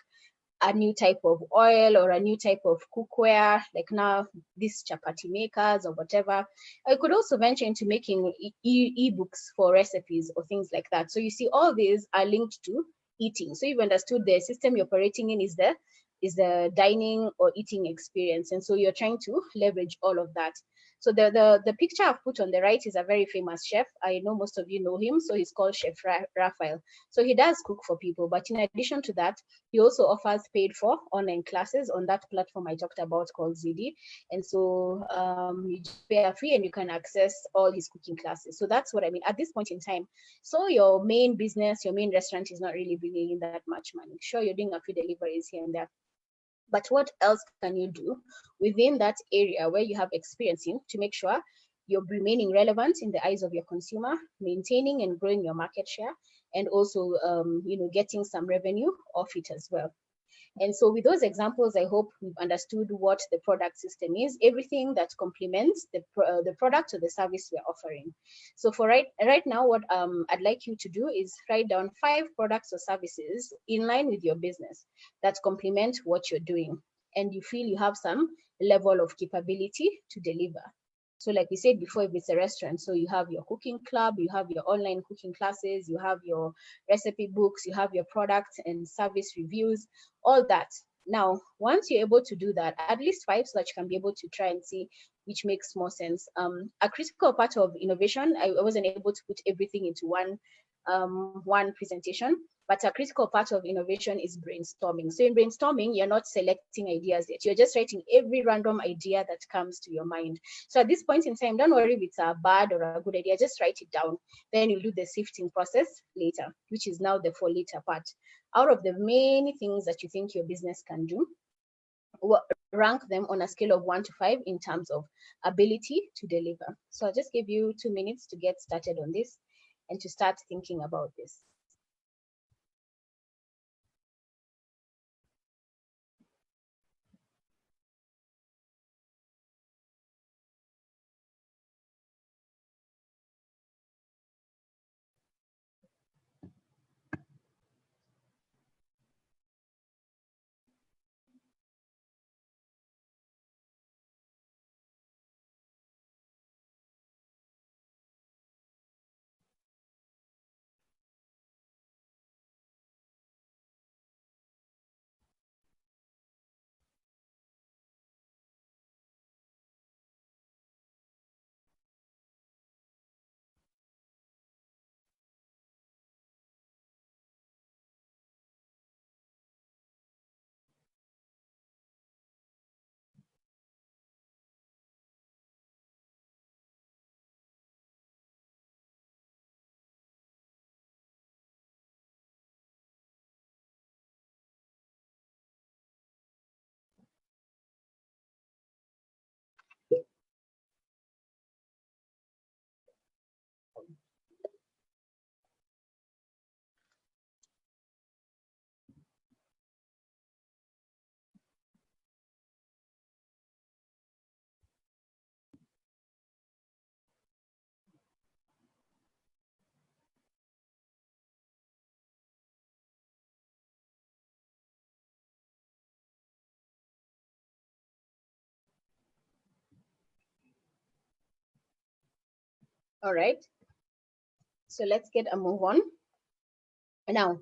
[SPEAKER 1] a new type of oil or a new type of cookware, like now these chapati makers or whatever. I could also venture into making e-books for recipes or things like that. So you see, all these are linked to eating. So you've understood the system you're operating in is the dining or eating experience. And so you're trying to leverage all of that. So the picture I've put on the right is a very famous chef. I know most of you know him. So he's called Chef Raphael. So he does cook for people. But in addition to that, he also offers paid for online classes on that platform I talked about called ZD. And so you pay a fee and you can access all his cooking classes. So that's what I mean at this point in time. So your main business, your main restaurant is not really bringing in that much money. Sure, you're doing a few deliveries here and there. But what else can you do within that area where you have experience in to make sure you're remaining relevant in the eyes of your consumer, maintaining and growing your market share, and also getting some revenue off it as well? And so with those examples, I hope we've understood what the product system is, everything that complements the product or the service we're offering. So for right now, what I'd like you to do is write down 5 products or services in line with your business that complement what you're doing, and you feel you have some level of capability to deliver. So like we said before, if it's a restaurant, so you have your cooking club, you have your online cooking classes, you have your recipe books, you have your product and service reviews, all that. Now, once you're able to do that, at least 5, so that you can be able to try and see which makes more sense. A critical part of innovation, I wasn't able to put everything into one presentation, but a critical part of innovation is brainstorming. So in brainstorming, you're not selecting ideas yet. You're just writing every random idea that comes to your mind. So at this point in time, don't worry if it's a bad or a good idea, just write it down. Then you'll do the sifting process later, which is now the for later part. Out of the many things that you think your business can do, rank them on a scale of 1 to 5 in terms of ability to deliver. So I'll just give you 2 minutes to get started on this and to start thinking about this. All right. So let's get a move on. Now,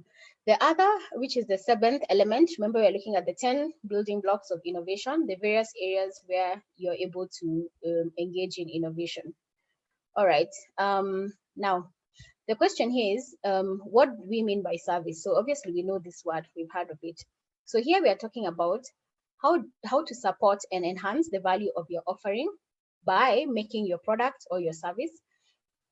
[SPEAKER 1] the other, which is the seventh element, remember we're looking at the 10 building blocks of innovation, the various areas where you're able to engage in innovation. All right. Now, the question here is, what do we mean by service? So obviously we know this word, we've heard of it. So here we are talking about how to support and enhance the value of your offering by making your product or your service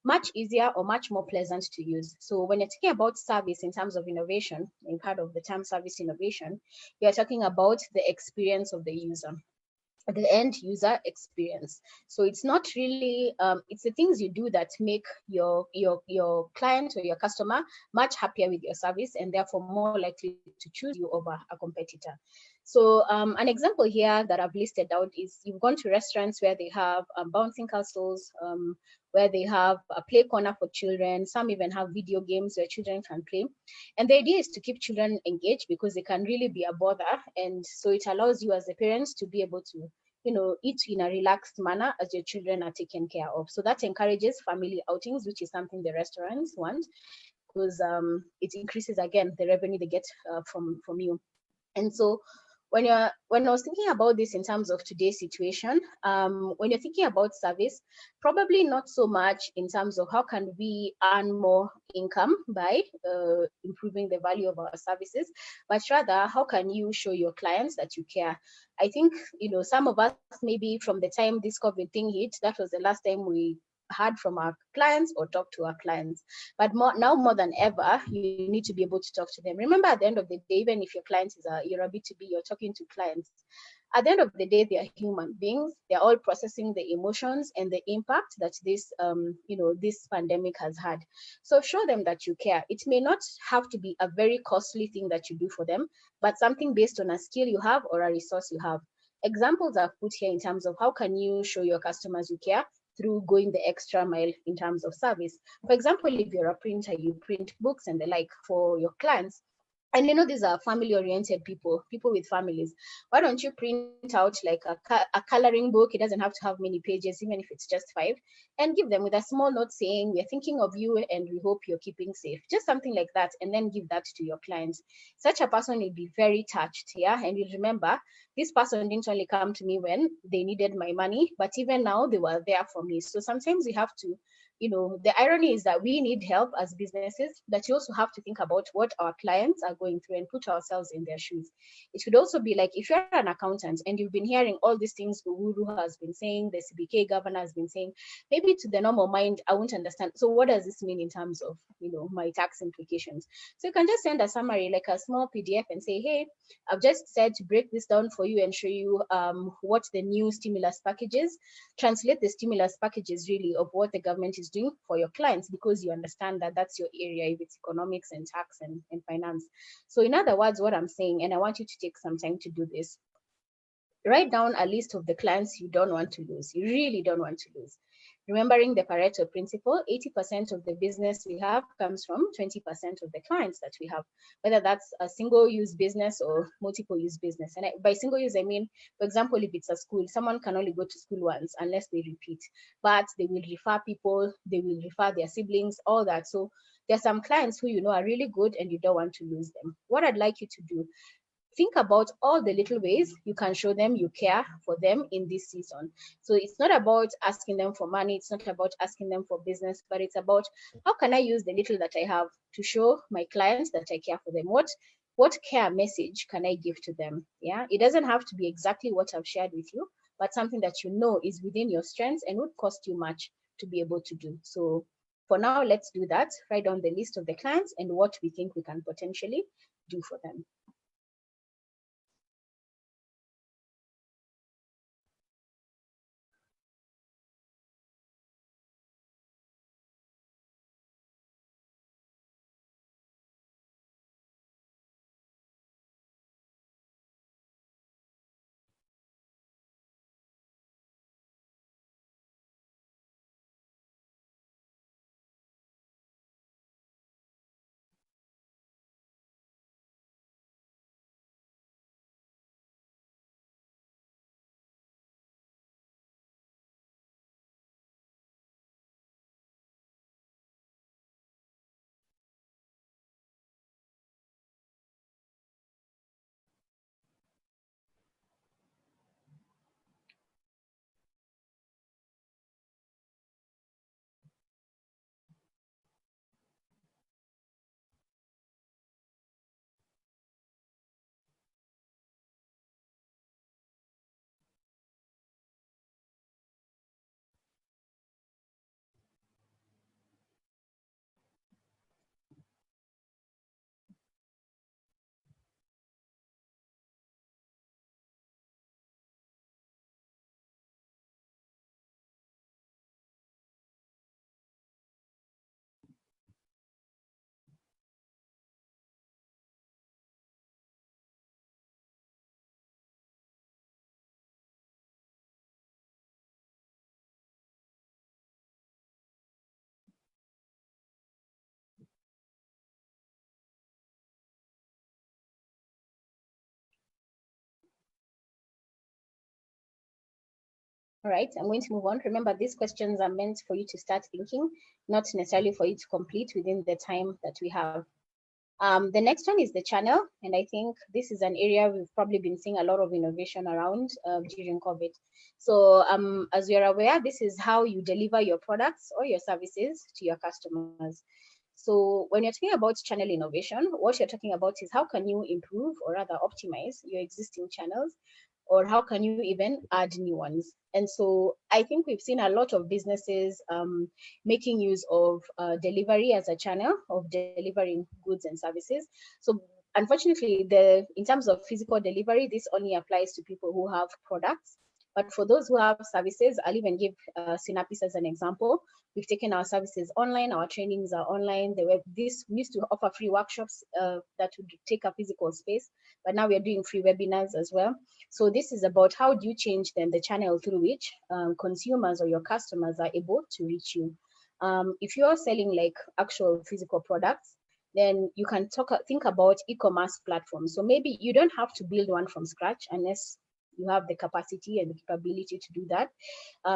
[SPEAKER 1] much easier or much more pleasant to use. So when you're talking about service in terms of innovation, in part of the term service innovation, you're talking about the experience of the user, the end user experience. So it's not really it's the things you do that make your client or your customer much happier with your service and therefore more likely to choose you over a competitor. So an example here that I've listed out is you've gone to restaurants where they have bouncing castles, where they have a play corner for children. Some even have video games where children can play. And the idea is to keep children engaged because they can really be a bother. And so it allows you as the parents to be able to, eat in a relaxed manner as your children are taken care of. So that encourages family outings, which is something the restaurants want, because it increases again the revenue they get from you. And so when I was thinking about this in terms of today's situation, when you're thinking about service, probably not so much in terms of how can we earn more income by improving the value of our services, but rather how can you show your clients that you care. I think some of us, maybe from the time this COVID thing hit, that was the last time we heard from our clients or talk to our clients. But now more than ever, you need to be able to talk to them. Remember, at the end of the day, even if your client is you're a B2B, you're talking to clients. At the end of the day, they are human beings. They're all processing the emotions and the impact that this pandemic has had. So show them that you care. It may not have to be a very costly thing that you do for them, but something based on a skill you have or a resource you have. Examples I've put here in terms of how can you show your customers you care through going the extra mile in terms of service. For example, if you're a printer, you print books and the like for your clients. And these are family oriented people with families. Why don't you print out like a coloring book? It doesn't have to have many pages, even if it's just 5, and give them with a small note saying, we're thinking of you and we hope you're keeping safe. Just something like that, and then give that to your clients. Such a person will be very touched, yeah, and you'll remember this person didn't only come to me when they needed my money, but even now they were there for me. So sometimes we have to, the irony is that we need help as businesses, but you also have to think about what our clients are going through and put ourselves in their shoes. It could also be like if you're an accountant and you've been hearing all these things Uhuru has been saying, the CBK governor has been saying, maybe to the normal mind, I won't understand. So what does this mean in terms of, my tax implications? So you can just send a summary, like a small PDF, and say, hey, I've just said to break this down for you and show you what the new stimulus package is. Translate the stimulus packages really of what the government is doing for your clients, because you understand that that's your area, if it's economics and tax and finance. So in other words, what I'm saying, and I want you to take some time to do this, write down a list of the clients you don't want to lose. You really don't want to lose. Remembering the Pareto Principle, 80% of the business we have comes from 20% of the clients that we have, whether that's a single-use business or multiple-use business. And by single-use, I mean, for example, if it's a school, someone can only go to school once unless they repeat, but they will refer people, they will refer their siblings, all that. So there are some clients who are really good and you don't want to lose them. What I'd like you to do, think about all the little ways you can show them you care for them in this season. So it's not about asking them for money, it's not about asking them for business, but it's about how can I use the little that I have to show my clients that I care for them. What care message can I give to them? Yeah, it doesn't have to be exactly what I've shared with you, but something that is within your strengths and would cost you much to be able to do. So for now, let's do that. Write down the list of the clients and what we think we can potentially do for them. All right, I'm going to move on. Remember, these questions are meant for you to start thinking, not necessarily for you to complete within the time that we have. The next one is the channel, and I think this is an area we've probably been seeing a lot of innovation around during COVID. So, as you're aware, this is how you deliver your products or your services to your customers. So, when you're talking about channel innovation, what you're talking about is how can you improve or rather optimize your existing channels, or how can you even add new ones? And so, I think we've seen a lot of businesses making use of delivery as a channel of delivering goods and services. So unfortunately, in terms of physical delivery, this only applies to people who have products. But for those who have services, I'll even give Synapis as an example. We've taken our services online, our trainings are online. We used to offer free workshops that would take a physical space, but now we're doing free webinars as well. So this is about how do you change then the channel through which consumers or your customers are able to reach you. If you're selling like actual physical products, then you can think about e-commerce platforms. So maybe you don't have to build one from scratch unless you have the capacity and the capability to do that.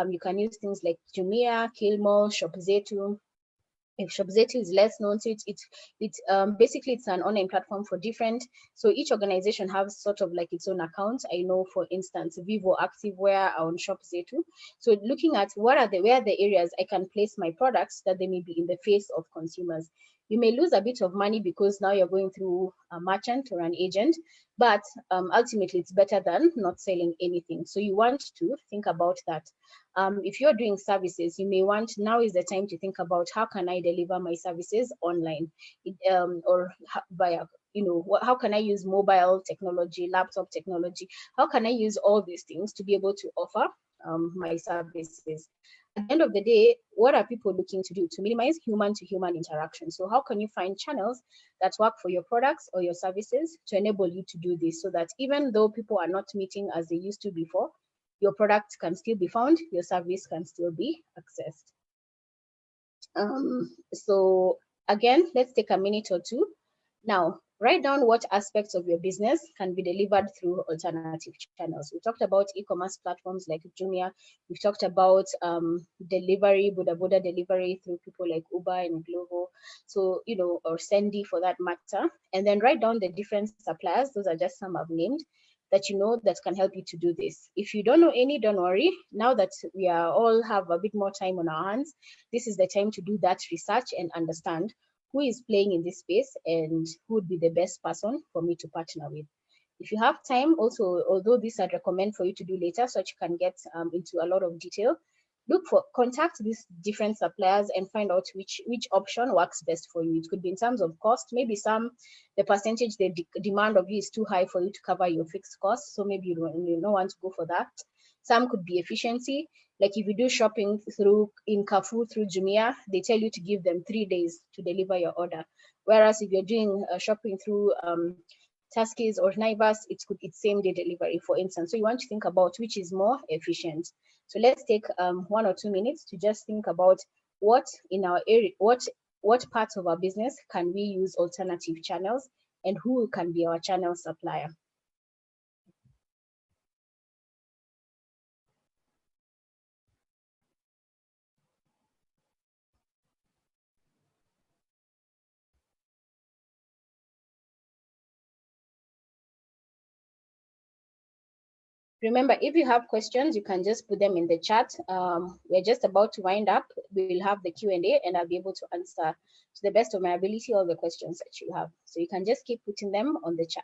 [SPEAKER 1] You can use things like Jumia, Kilimall, ShopZetu. If ShopZetu is less known, so it's basically it's an online platform for different. So each organization has sort of like its own account. I know, for instance, Vivo Activewear are on ShopZetu. So looking at where are the areas I can place my products that they may be in the face of consumers. You may lose a bit of money because now you're going through a merchant or an agent, but ultimately it's better than not selling anything. So you want to think about that. If you're doing services, you may want, now is the time to think about how can I deliver my services online, or via, how can I use mobile technology, laptop technology? How can I use all these things to be able to offer my services? At the end of the day, what are people looking to do? To minimize human to human interaction. So how can you find channels that work for your products or your services to enable you to do this, so that even though people are not meeting as they used to before, your product can still be found, your service can still be accessed. So again, let's take a minute or two. Now, write down what aspects of your business can be delivered through alternative channels. We talked about e-commerce platforms like Jumia. We've talked about delivery, Boda delivery through people like Uber and Glovo. So, or Sendy for that matter. And then write down the different suppliers. Those are just some I've named that that can help you to do this. If you don't know any, don't worry. Now that we are all have a bit more time on our hands, this is the time to do that research and understand who is playing in this space and who would be the best person for me to partner with. If you have time, also, although this I'd recommend for you to do later so that you can get into a lot of detail, contact these different suppliers and find out which option works best for you. It could be in terms of cost. Maybe the percentage they demand of you is too high for you to cover your fixed costs, so maybe you don't want to go for that. Some could be efficiency. Like if you do shopping in Carrefour through Jumia, they tell you to give them 3 days to deliver your order. Whereas if you're doing shopping through Tuskys or Naivas, it's same day delivery, for instance. So you want to think about which is more efficient. So let's take 1 or 2 minutes to just think about what in our area, what parts of our business can we use alternative channels, and who can be our channel supplier. Remember, if you have questions, you can just put them in the chat. We're just about to wind up. We'll have the Q&A, and I'll be able to answer to the best of my ability all the questions that you have. So you can just keep putting them on the chat.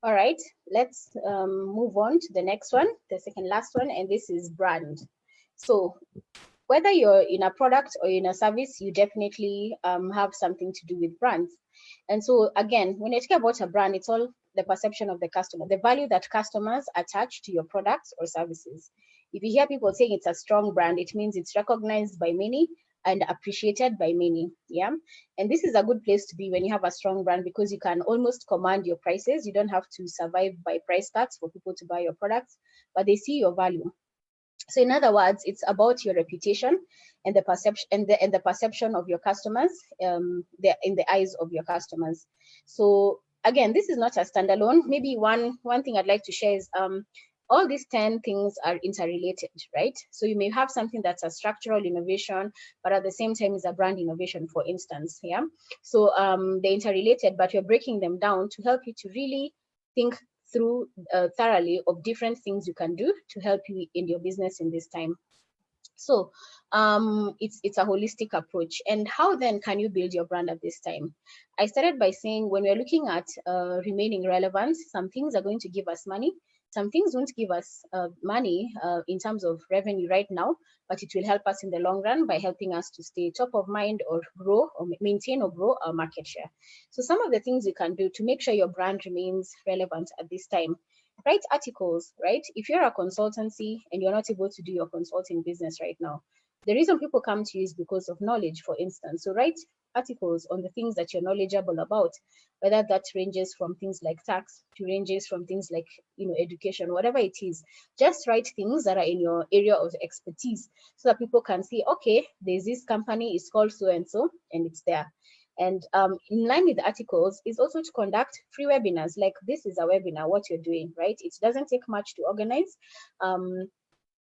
[SPEAKER 1] All right, let's move on to the next one, the second last one, and this is brand. So whether you're in a product or in a service, you definitely have something to do with brands. And so again, when I talk about a brand, it's all the perception of the customer, the value that customers attach to your products or services. If you hear people saying it's a strong brand, it means it's recognized by many and appreciated by many. Yeah. And this is a good place to be when you have a strong brand, because you can almost command your prices. You don't have to survive by price cuts for people to buy your products, but they see your value. So in other words, it's about your reputation and the perception and the perception of your customers, in the eyes of your customers. So again, this is not a standalone. Maybe one thing I'd like to share is all these 10 things are interrelated, right? So you may have something that's a structural innovation, but at the same time is a brand innovation, for instance. Yeah. So they're interrelated, but you're breaking them down to help you to really think through thoroughly of different things you can do to help you in your business in this time. So it's a holistic approach. And how then can you build your brand at this time? I started by saying when we're looking at remaining relevant, some things are going to give us money. Some things won't give us money in terms of revenue right now, but it will help us in the long run by helping us to stay top of mind or grow or maintain or grow our market share. So some of the things you can do to make sure your brand remains relevant at this time: write articles, right? If you're a consultancy and you're not able to do your consulting business right now, the reason people come to you is because of knowledge, for instance. So write articles on the things that you're knowledgeable about, whether that ranges from things like tax to ranges from things like, education, whatever it is. Just write things that are in your area of expertise so that people can see, okay, there's this company, it's called so and so, and it's there. And in line with the articles is also to conduct free webinars. Like, this is a webinar, what you're doing, right? It doesn't take much to organize.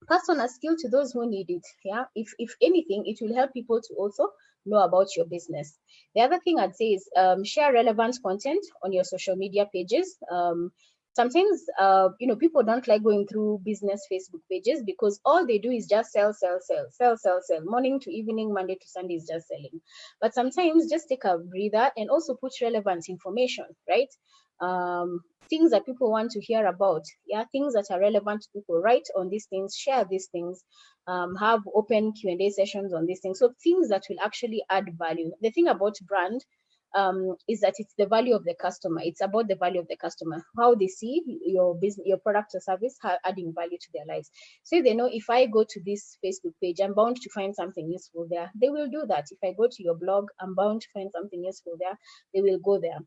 [SPEAKER 1] Pass on a skill to those who need it. Yeah. If anything, it will help people to also know about your business. The other thing I'd say is share relevant content on your social media pages. Sometimes people don't like going through business Facebook pages because all they do is just sell, sell, sell, sell, sell, sell, morning to evening, Monday to Sunday is just selling. But sometimes just take a breather and also put relevant information, right? Things that people want to hear about, yeah, things that are relevant to people. Write on these things, share these things, have open Q&A sessions on these things. So things that will actually add value. The thing about brand is that it's the value of the customer. It's about the value of the customer, how they see your business, your product or service, adding value to their lives. So they know, if I go to this Facebook page, I'm bound to find something useful there. They will do that. If I go to your blog, I'm bound to find something useful there. They will go there.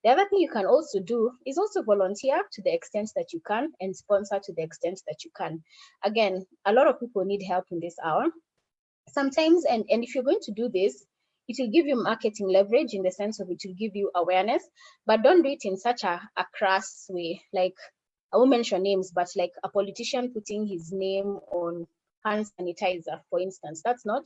[SPEAKER 1] The other thing you can also do is also volunteer to the extent that you can, and sponsor to the extent that you can. Again, a lot of people need help in this hour. Sometimes, and if you're going to do this, it will give you marketing leverage in the sense of it will give you awareness, but don't do it in such a crass way. Like, I won't mention names, but like a politician putting his name on hand sanitizer, for instance. That's not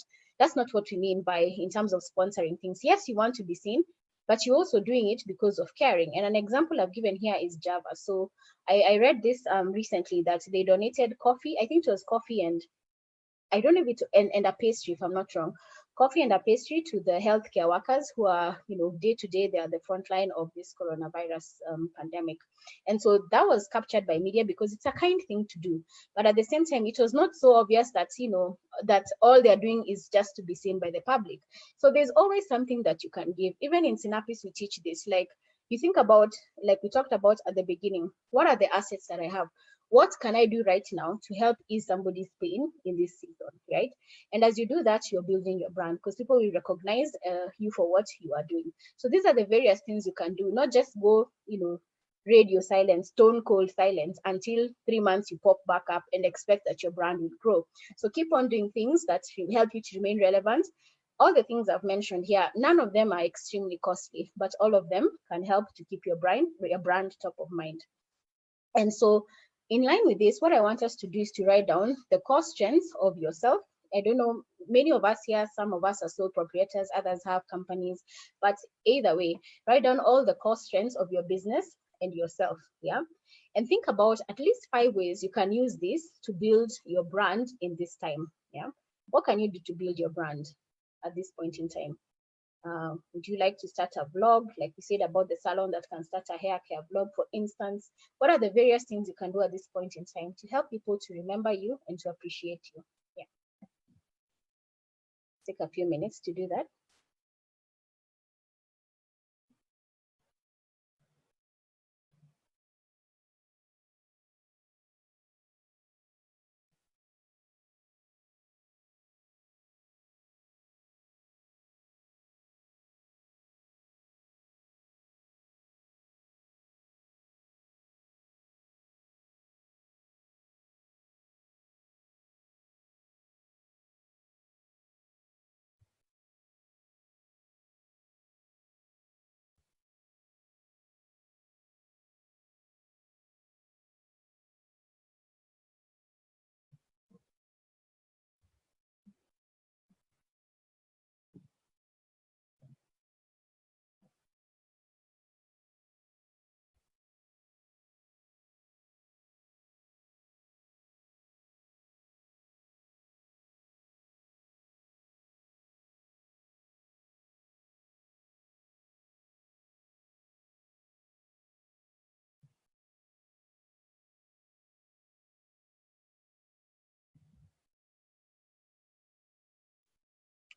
[SPEAKER 1] what we mean by in terms of sponsoring things. Yes, you want to be seen, but you're also doing it because of caring. And an example I've given here is Java. So I read this recently that they donated coffee. I think it was coffee and I don't know if it and a pastry, if I'm not wrong, coffee and a pastry to the healthcare workers who are, day to day, they are the front line of this coronavirus pandemic. And so that was captured by media because it's a kind thing to do. But at the same time, it was not so obvious that, that all they're doing is just to be seen by the public. So there's always something that you can give. Even in Synapis, we teach this. Like, you think about, like we talked about at the beginning, what are the assets that I have? What can I do right now to help ease somebody's pain in this season, right? And as you do that, you're building your brand because people will recognize you for what you are doing. So these are the various things you can do, not just go, radio silence, stone cold silence until 3 months you pop back up and expect that your brand will grow. So keep on doing things that will help you to remain relevant. All the things I've mentioned here, none of them are extremely costly, but all of them can help to keep your brand top of mind. And so in line with this, what I want us to do is to write down the core strengths of yourself. I don't know, many of us here, some of us are sole proprietors, others have companies, but either way, write down all the core strengths of your business and yourself, yeah? And think about at least 5 ways you can use this to build your brand in this time, yeah? What can you do to build your brand at this point in time? Would you like to start a blog, like we said about the salon that can start a hair care blog, for instance? What are the various things you can do at this point in time to help people to remember you and to appreciate you? Yeah, take a few minutes to do that.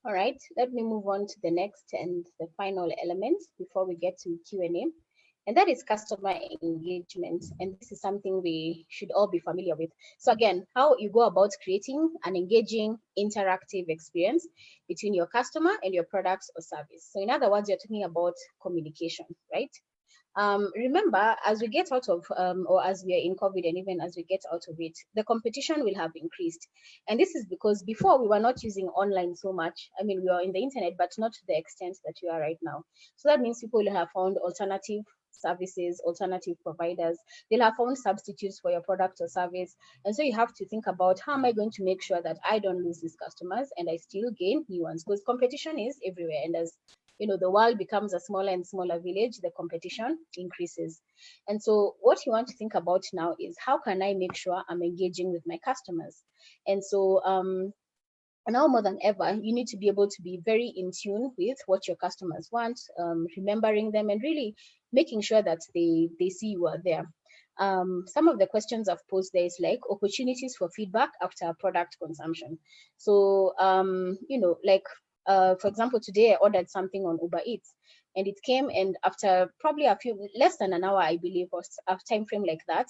[SPEAKER 1] All right, let me move on to the next and the final element before we get to Q&A, and that is customer engagement. And this is something we should all be familiar with. So again, how you go about creating an engaging, interactive experience between your customer and your products or service. So in other words, you're talking about communication, right? Remember, as we get out of, or as we are in COVID, and even as we get out of it, the competition will have increased. And this is because before we were not using online so much. I mean, we were in the internet, but not to the extent that we are right now. So that means people will have found alternative services, alternative providers. They'll have found substitutes for your product or service. And so you have to think about, how am I going to make sure that I don't lose these customers and I still gain new ones? Because competition is everywhere. And as you know, the world becomes a smaller and smaller village, the competition increases. And so what you want to think about now is, how can I make sure I'm engaging with my customers? And so now more than ever, you need to be able to be very in tune with what your customers want, remembering them, and really making sure that they see you are there. Some of the questions I've posed there is like opportunities for feedback after product consumption. So, like, for example, today I ordered something on Uber Eats, and it came, and after probably less than an hour, I believe, or a time frame like that,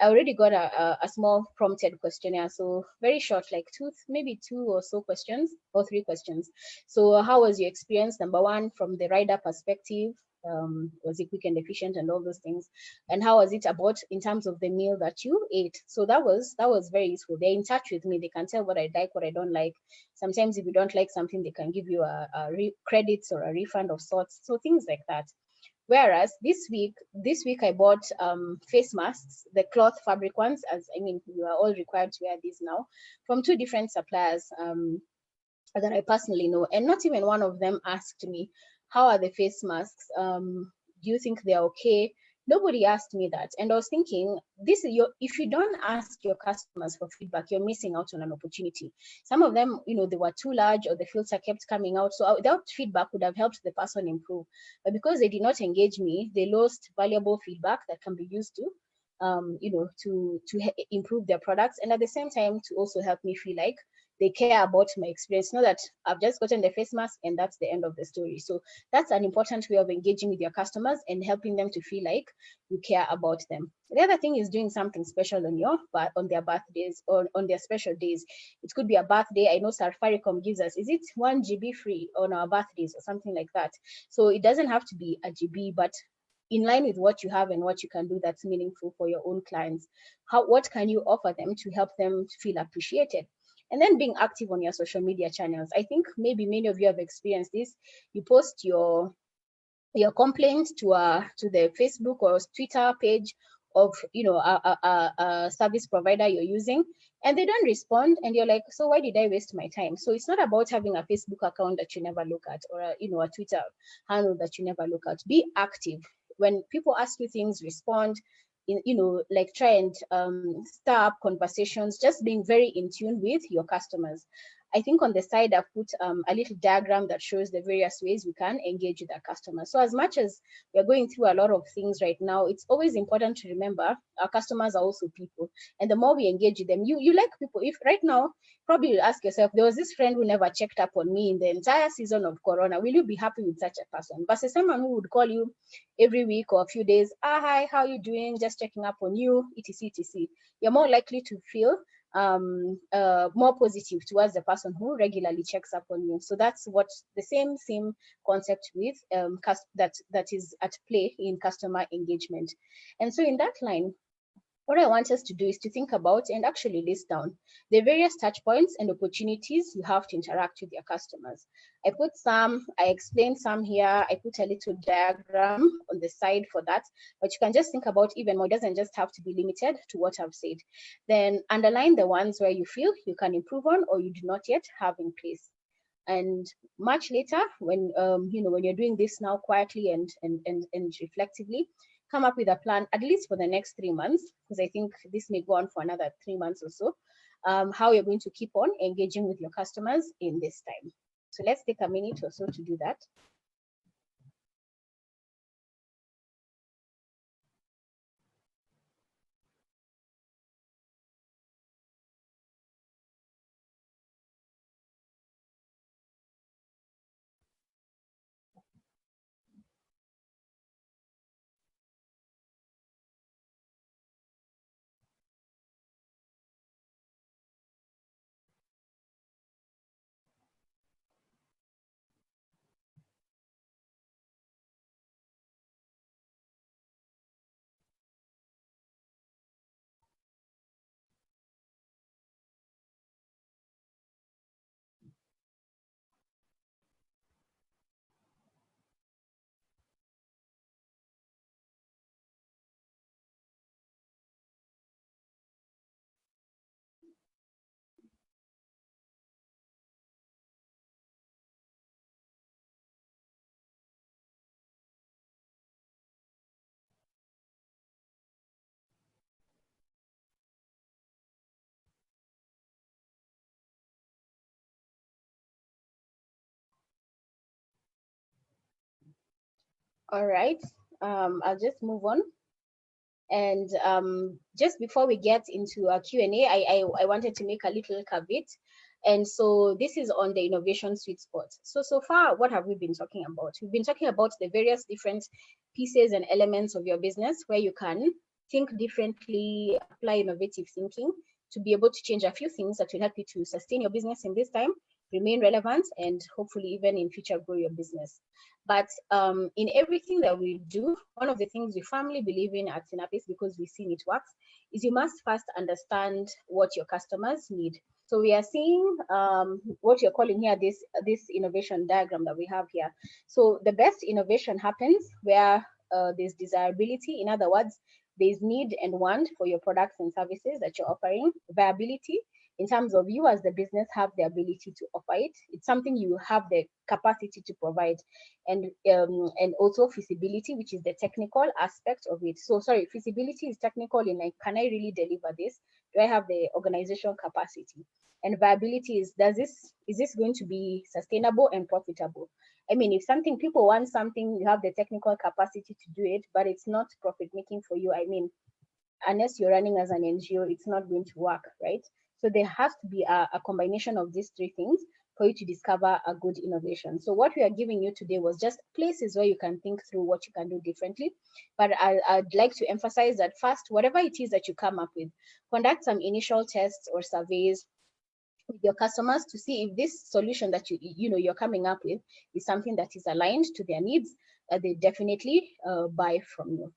[SPEAKER 1] I already got a small prompted questionnaire. So very short, like maybe two or so questions or three questions. So how was your experience? Number one, from the rider perspective, was it quick and efficient and all those things? And how was it about in terms of the meal that you ate? So that was very useful. They're in touch with me. They can tell what I like, what I don't like. Sometimes if you don't like something, they can give you credits or a refund of sorts. So things like that. Whereas this week I bought face masks, the cloth fabric ones, as I mean, you are all required to wear these now, from two different suppliers that I personally know. And not even one of them asked me, how are the face masks? Do you think they're okay? Nobody asked me that. And I was thinking, if you don't ask your customers for feedback, you're missing out on an opportunity. Some of them, they were too large, or the filter kept coming out. So without feedback would have helped the person improve. But because they did not engage me, they lost valuable feedback that can be used to improve their products, and at the same time to also help me feel like they care about my experience. Not that I've just gotten the face mask and that's the end of the story. So that's an important way of engaging with your customers and helping them to feel like you care about them. The other thing is doing something special on their birthdays or on their special days. It could be a birthday. I know Safaricom gives us, is it 1 GB free on our birthdays or something like that? So it doesn't have to be a GB, but in line with what you have and what you can do that's meaningful for your own clients. What can you offer them to help them feel appreciated? And then being active on your social media channels. I think maybe many of you have experienced this. You post your complaint to the Facebook or Twitter page of a service provider you're using, and they don't respond, and you're like, so why did I waste my time? So it's not about having a Facebook account that you never look at, or a Twitter handle that you never look at. Be active. When people ask you things, respond. Like try and stir up conversations, just being very in tune with your customers. I think on the side, I've put a little diagram that shows the various ways we can engage with our customers. So as much as we're going through a lot of things right now, it's always important to remember our customers are also people. And the more we engage with them, you like people. If right now, probably you'll ask yourself, there was this friend who never checked up on me in the entire season of Corona. Will you be happy with such a person? Versus someone who would call you every week or a few days, hi, how are you doing? Just checking up on you, etc, etc. You're more likely to feel more positive towards the person who regularly checks up on you. So that's what the same concept with that is at play in customer engagement. And so in that line, what I want us to do is to think about and actually list down the various touch points and opportunities you have to interact with your customers. I explained some here. I put a little diagram on the side for that, but you can just think about even more. It doesn't just have to be limited to what I've said. Then underline the ones where you feel you can improve on or you do not yet have in place. And much later, when when you're doing this now quietly and reflectively, come up with a plan, at least for the next 3 months, because I think this may go on for another 3 months or so, how you're going to keep on engaging with your customers in this time. So let's take a minute or so to do that. All right, I'll just move on. And just before we get into a Q&A, I wanted to make a little caveat. And so this is on the innovation sweet spot. So far, what have we been talking about? We've been talking about the various different pieces and elements of your business where you can think differently, apply innovative thinking to be able to change a few things that will help you to sustain your business in this time, remain relevant, and hopefully even in future grow your business. But in everything that we do, one of the things we firmly believe in at Synapse, because we've seen it works, is you must first understand what your customers need. So we are seeing what you're calling here, this innovation diagram that we have here. So the best innovation happens where there's desirability. In other words, there's need and want for your products and services that you're offering. Viability, in terms of you as the business have the ability to offer it. It's something you have the capacity to provide. And also feasibility, which is the technical aspect of it. So sorry, feasibility is technical in like, can I really deliver this? Do I have the organizational capacity? And viability is this going to be sustainable and profitable? I mean, if people want something, you have the technical capacity to do it, but it's not profit making for you. I mean, unless you're running as an NGO, it's not going to work, right? So there has to be a combination of these three things for you to discover a good innovation. So what we are giving you today was just places where you can think through what you can do differently. But I'd like to emphasize that first, whatever it is that you come up with, conduct some initial tests or surveys with your customers to see if this solution that you're coming up with is something that is aligned to their needs. They definitely buy from you.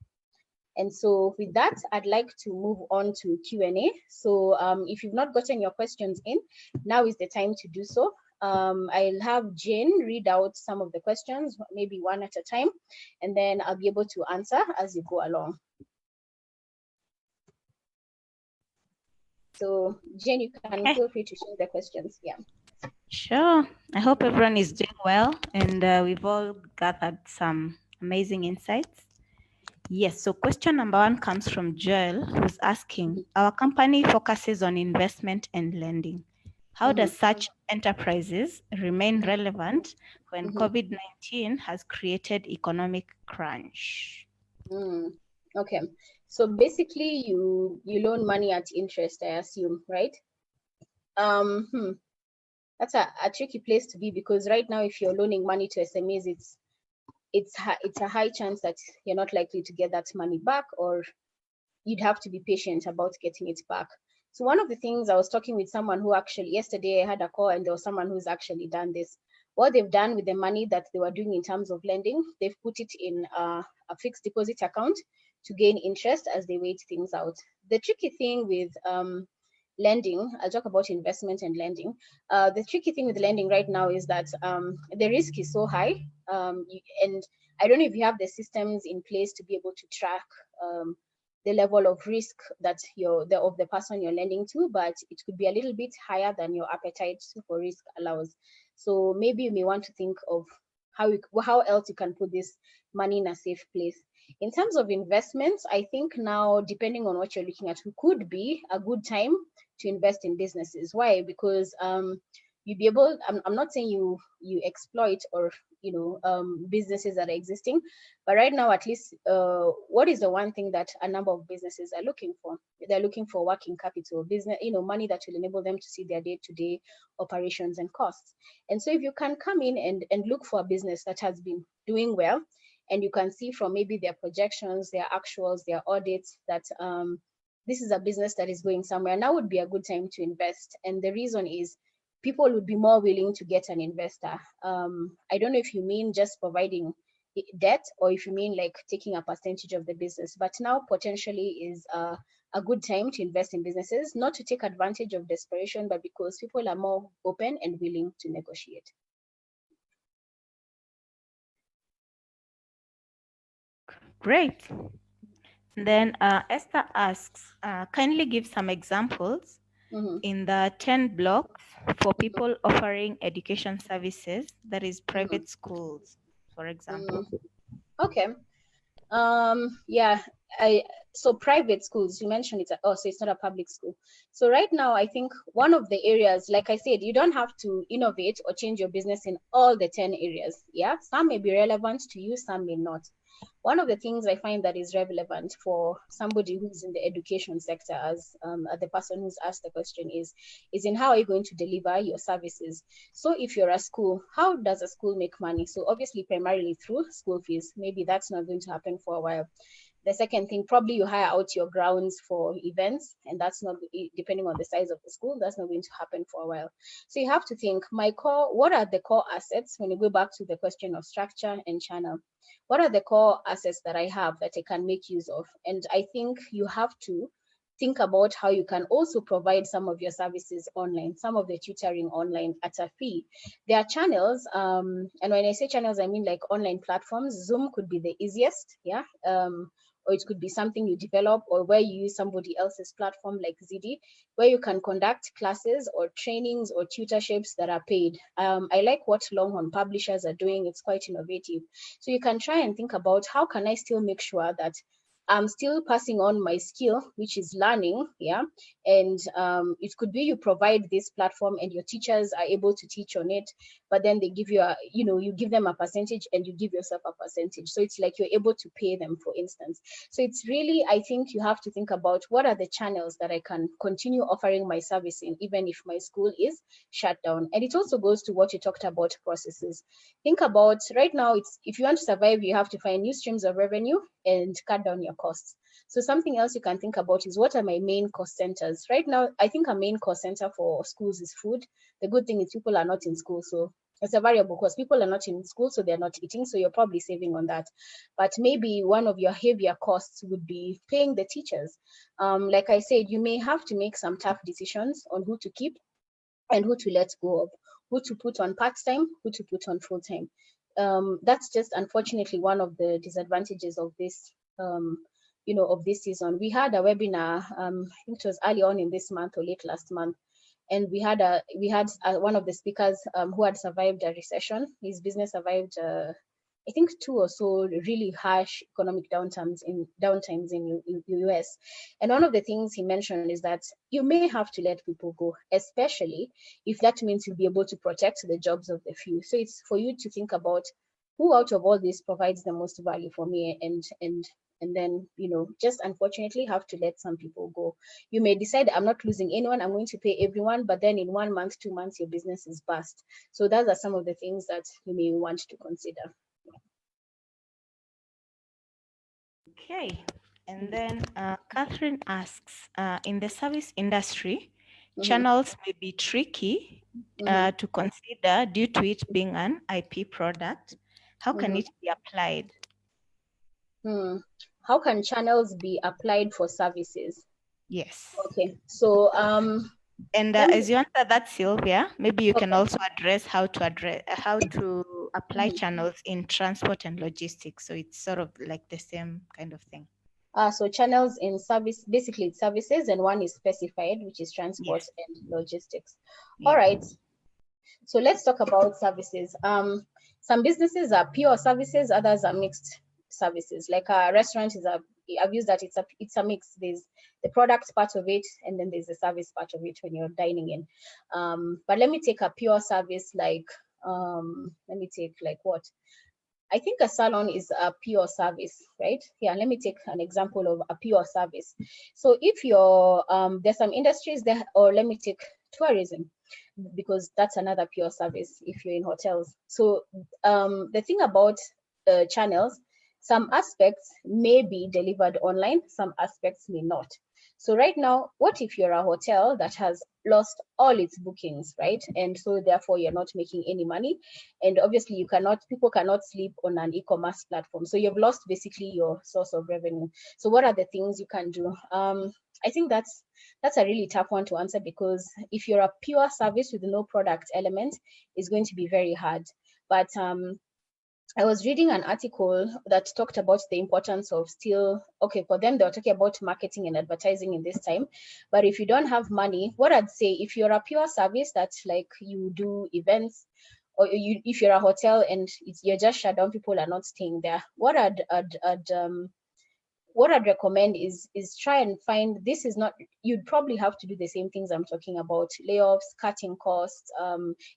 [SPEAKER 1] And so with that, I'd like to move on to Q&A. So if you've not gotten your questions in, now is the time to do so. I'll have Jane read out some of the questions, maybe one at a time, and then I'll be able to answer as you go along. So Jane, you can feel free to share the questions. Yeah.
[SPEAKER 2] Sure. I hope everyone is doing well and we've all gathered some amazing insights. Yes, so question number 1 comes from Joel, who's asking, our company focuses on investment and lending. How does such enterprises remain relevant when
[SPEAKER 1] Mm-hmm.
[SPEAKER 2] COVID-19 has created economic crunch?
[SPEAKER 1] Okay, so basically you loan money at interest, I assume, right? Um, hmm. That's a tricky place to be, because right now if you're loaning money to SMEs, it's a high chance that you're not likely to get that money back, or you'd have to be patient about getting it back. So one of the things, I was talking with someone who actually, yesterday I had a call and there was someone who's actually done this. What they've done with the money that they were doing in terms of lending, they've put it in a fixed deposit account to gain interest as they wait things out. The tricky thing with lending, I'll talk about investment and lending. The tricky thing with lending right now is that the risk is so high, and I don't know if you have the systems in place to be able to track the level of risk that of the person you're lending to, but it could be a little bit higher than your appetite for risk allows. So maybe you may want to think of how else you can put this money in a safe place. In terms of investments, I think now, depending on what you're looking at, could be a good time to invest in businesses. Why? Because you'd be able, I'm not saying you exploit or businesses that are existing, but right now, at least, what is the one thing that a number of businesses are looking for? They're looking for working capital, business, money that will enable them to see their day-to-day operations and costs. And so if you can come in and look for a business that has been doing well, and you can see from maybe their projections, their actuals, their audits, that this is a business that is going somewhere, now would be a good time to invest. And the reason is, people would be more willing to get an investor. I don't know if you mean just providing debt, or if you mean like taking a percentage of the business, but now potentially is a good time to invest in businesses, not to take advantage of desperation, but because people are more open and willing to negotiate.
[SPEAKER 2] Great. Then Esther asks, kindly give some examples in the 10 blocks for people offering education services, that is private schools, for example.
[SPEAKER 1] Okay. Yeah, so private schools, you mentioned it. Oh, so it's not a public school. So right now, I think one of the areas, like I said, you don't have to innovate or change your business in all the 10 areas. Yeah, some may be relevant to you, some may not. One of the things I find that is relevant for somebody who's in the education sector, as the person who's asked the question, is in how are you going to deliver your services. So if you're a school, how does a school make money? So obviously primarily through school fees. Maybe that's not going to happen for a while. The second thing, probably you hire out your grounds for events, and that's not, depending on the size of the school, that's not going to happen for a while. So you have to think, what are the core assets? When you go back to the question of structure and channel, what are the core assets that I have that I can make use of? And I think you have to think about how you can also provide some of your services online, some of the tutoring online at a fee. There are channels, and when I say channels, I mean like online platforms. Zoom could be the easiest, yeah, or it could be something you develop, or where you use somebody else's platform like ZD, where you can conduct classes or trainings or tutorships that are paid. I like what Longhorn publishers are doing. It's quite innovative. So you can try and think about, how can I still make sure that I'm still passing on my skill, which is learning, yeah. And it could be you provide this platform and your teachers are able to teach on it, but then they give you you give them a percentage and you give yourself a percentage. So it's like you're able to pay them, for instance. So it's really, I think you have to think about, what are the channels that I can continue offering my service in, even if my school is shut down. And it also goes to what you talked about, processes. Think about, right now, it's, if you want to survive, you have to find new streams of revenue and cut down your costs. So something else you can think about is, what are my main cost centers? Right now, I think a main cost center for schools is food. The good thing is people are not in school, so it's a variable because people are not in school, so they're not eating, so you're probably saving on that. But maybe one of your heavier costs would be paying the teachers. Like I said, you may have to make some tough decisions on who to keep and who to let go of, who to put on part-time, who to put on full-time. That's just unfortunately one of the disadvantages of this, of this season. We had a webinar, I think it was early on in this month or late last month, and we had one of the speakers who had survived a recession. His business survived I think 2 or so really harsh economic downtimes in US. And one of the things he mentioned is that you may have to let people go, especially if that means you'll be able to protect the jobs of the few. So it's for you to think about who out of all this provides the most value for me, and then, just unfortunately have to let some people go. You may decide, I'm not losing anyone, I'm going to pay everyone, but then in 1 month, 2 months, your business is bust. So those are some of the things that you may want to consider.
[SPEAKER 2] Okay. And then Catherine asks, in the service industry, channels may be tricky to consider due to it being an IP product. How can it be applied?
[SPEAKER 1] How can channels be applied for services?
[SPEAKER 2] Yes.
[SPEAKER 1] Okay, so
[SPEAKER 2] and as you answer that, Sylvia, maybe you can
[SPEAKER 1] okay.
[SPEAKER 2] also address how to apply channels in transport and logistics. So it's sort of like the same kind of thing.
[SPEAKER 1] So channels in service, basically it's services, and one is specified, which is transport and logistics.
[SPEAKER 2] Yeah.
[SPEAKER 1] All right. So let's talk about services. Some businesses are pure services, others are mixed services. Like a restaurant I've used that it's a mix. There's the product part of it, and then there's the service part of it when you're dining in. But let me take a pure service like what? I think a salon is a pure service, right? Yeah, let me take an example of a pure service. So if you're, there's some industries there, or let me take tourism, because that's another pure service if you're in hotels. So the thing about channels, some aspects may be delivered online, some aspects may not. So right now, what if you're a hotel that has lost all its bookings, right? And so therefore you're not making any money. And obviously people cannot sleep on an e-commerce platform. So you've lost basically your source of revenue. So what are the things you can do? I think that's a really tough one to answer, because if you're a pure service with no product element, it's going to be very hard. But I was reading an article that talked about the importance of for them, they were talking about marketing and advertising in this time. But if you don't have money, what I'd say, if you're a pure service that like you do events, or if you're a hotel and you're just shut down, people are not staying there, what I'd recommend is try and find, this is not, you'd probably have to do the same things I'm talking about: layoffs, cutting costs,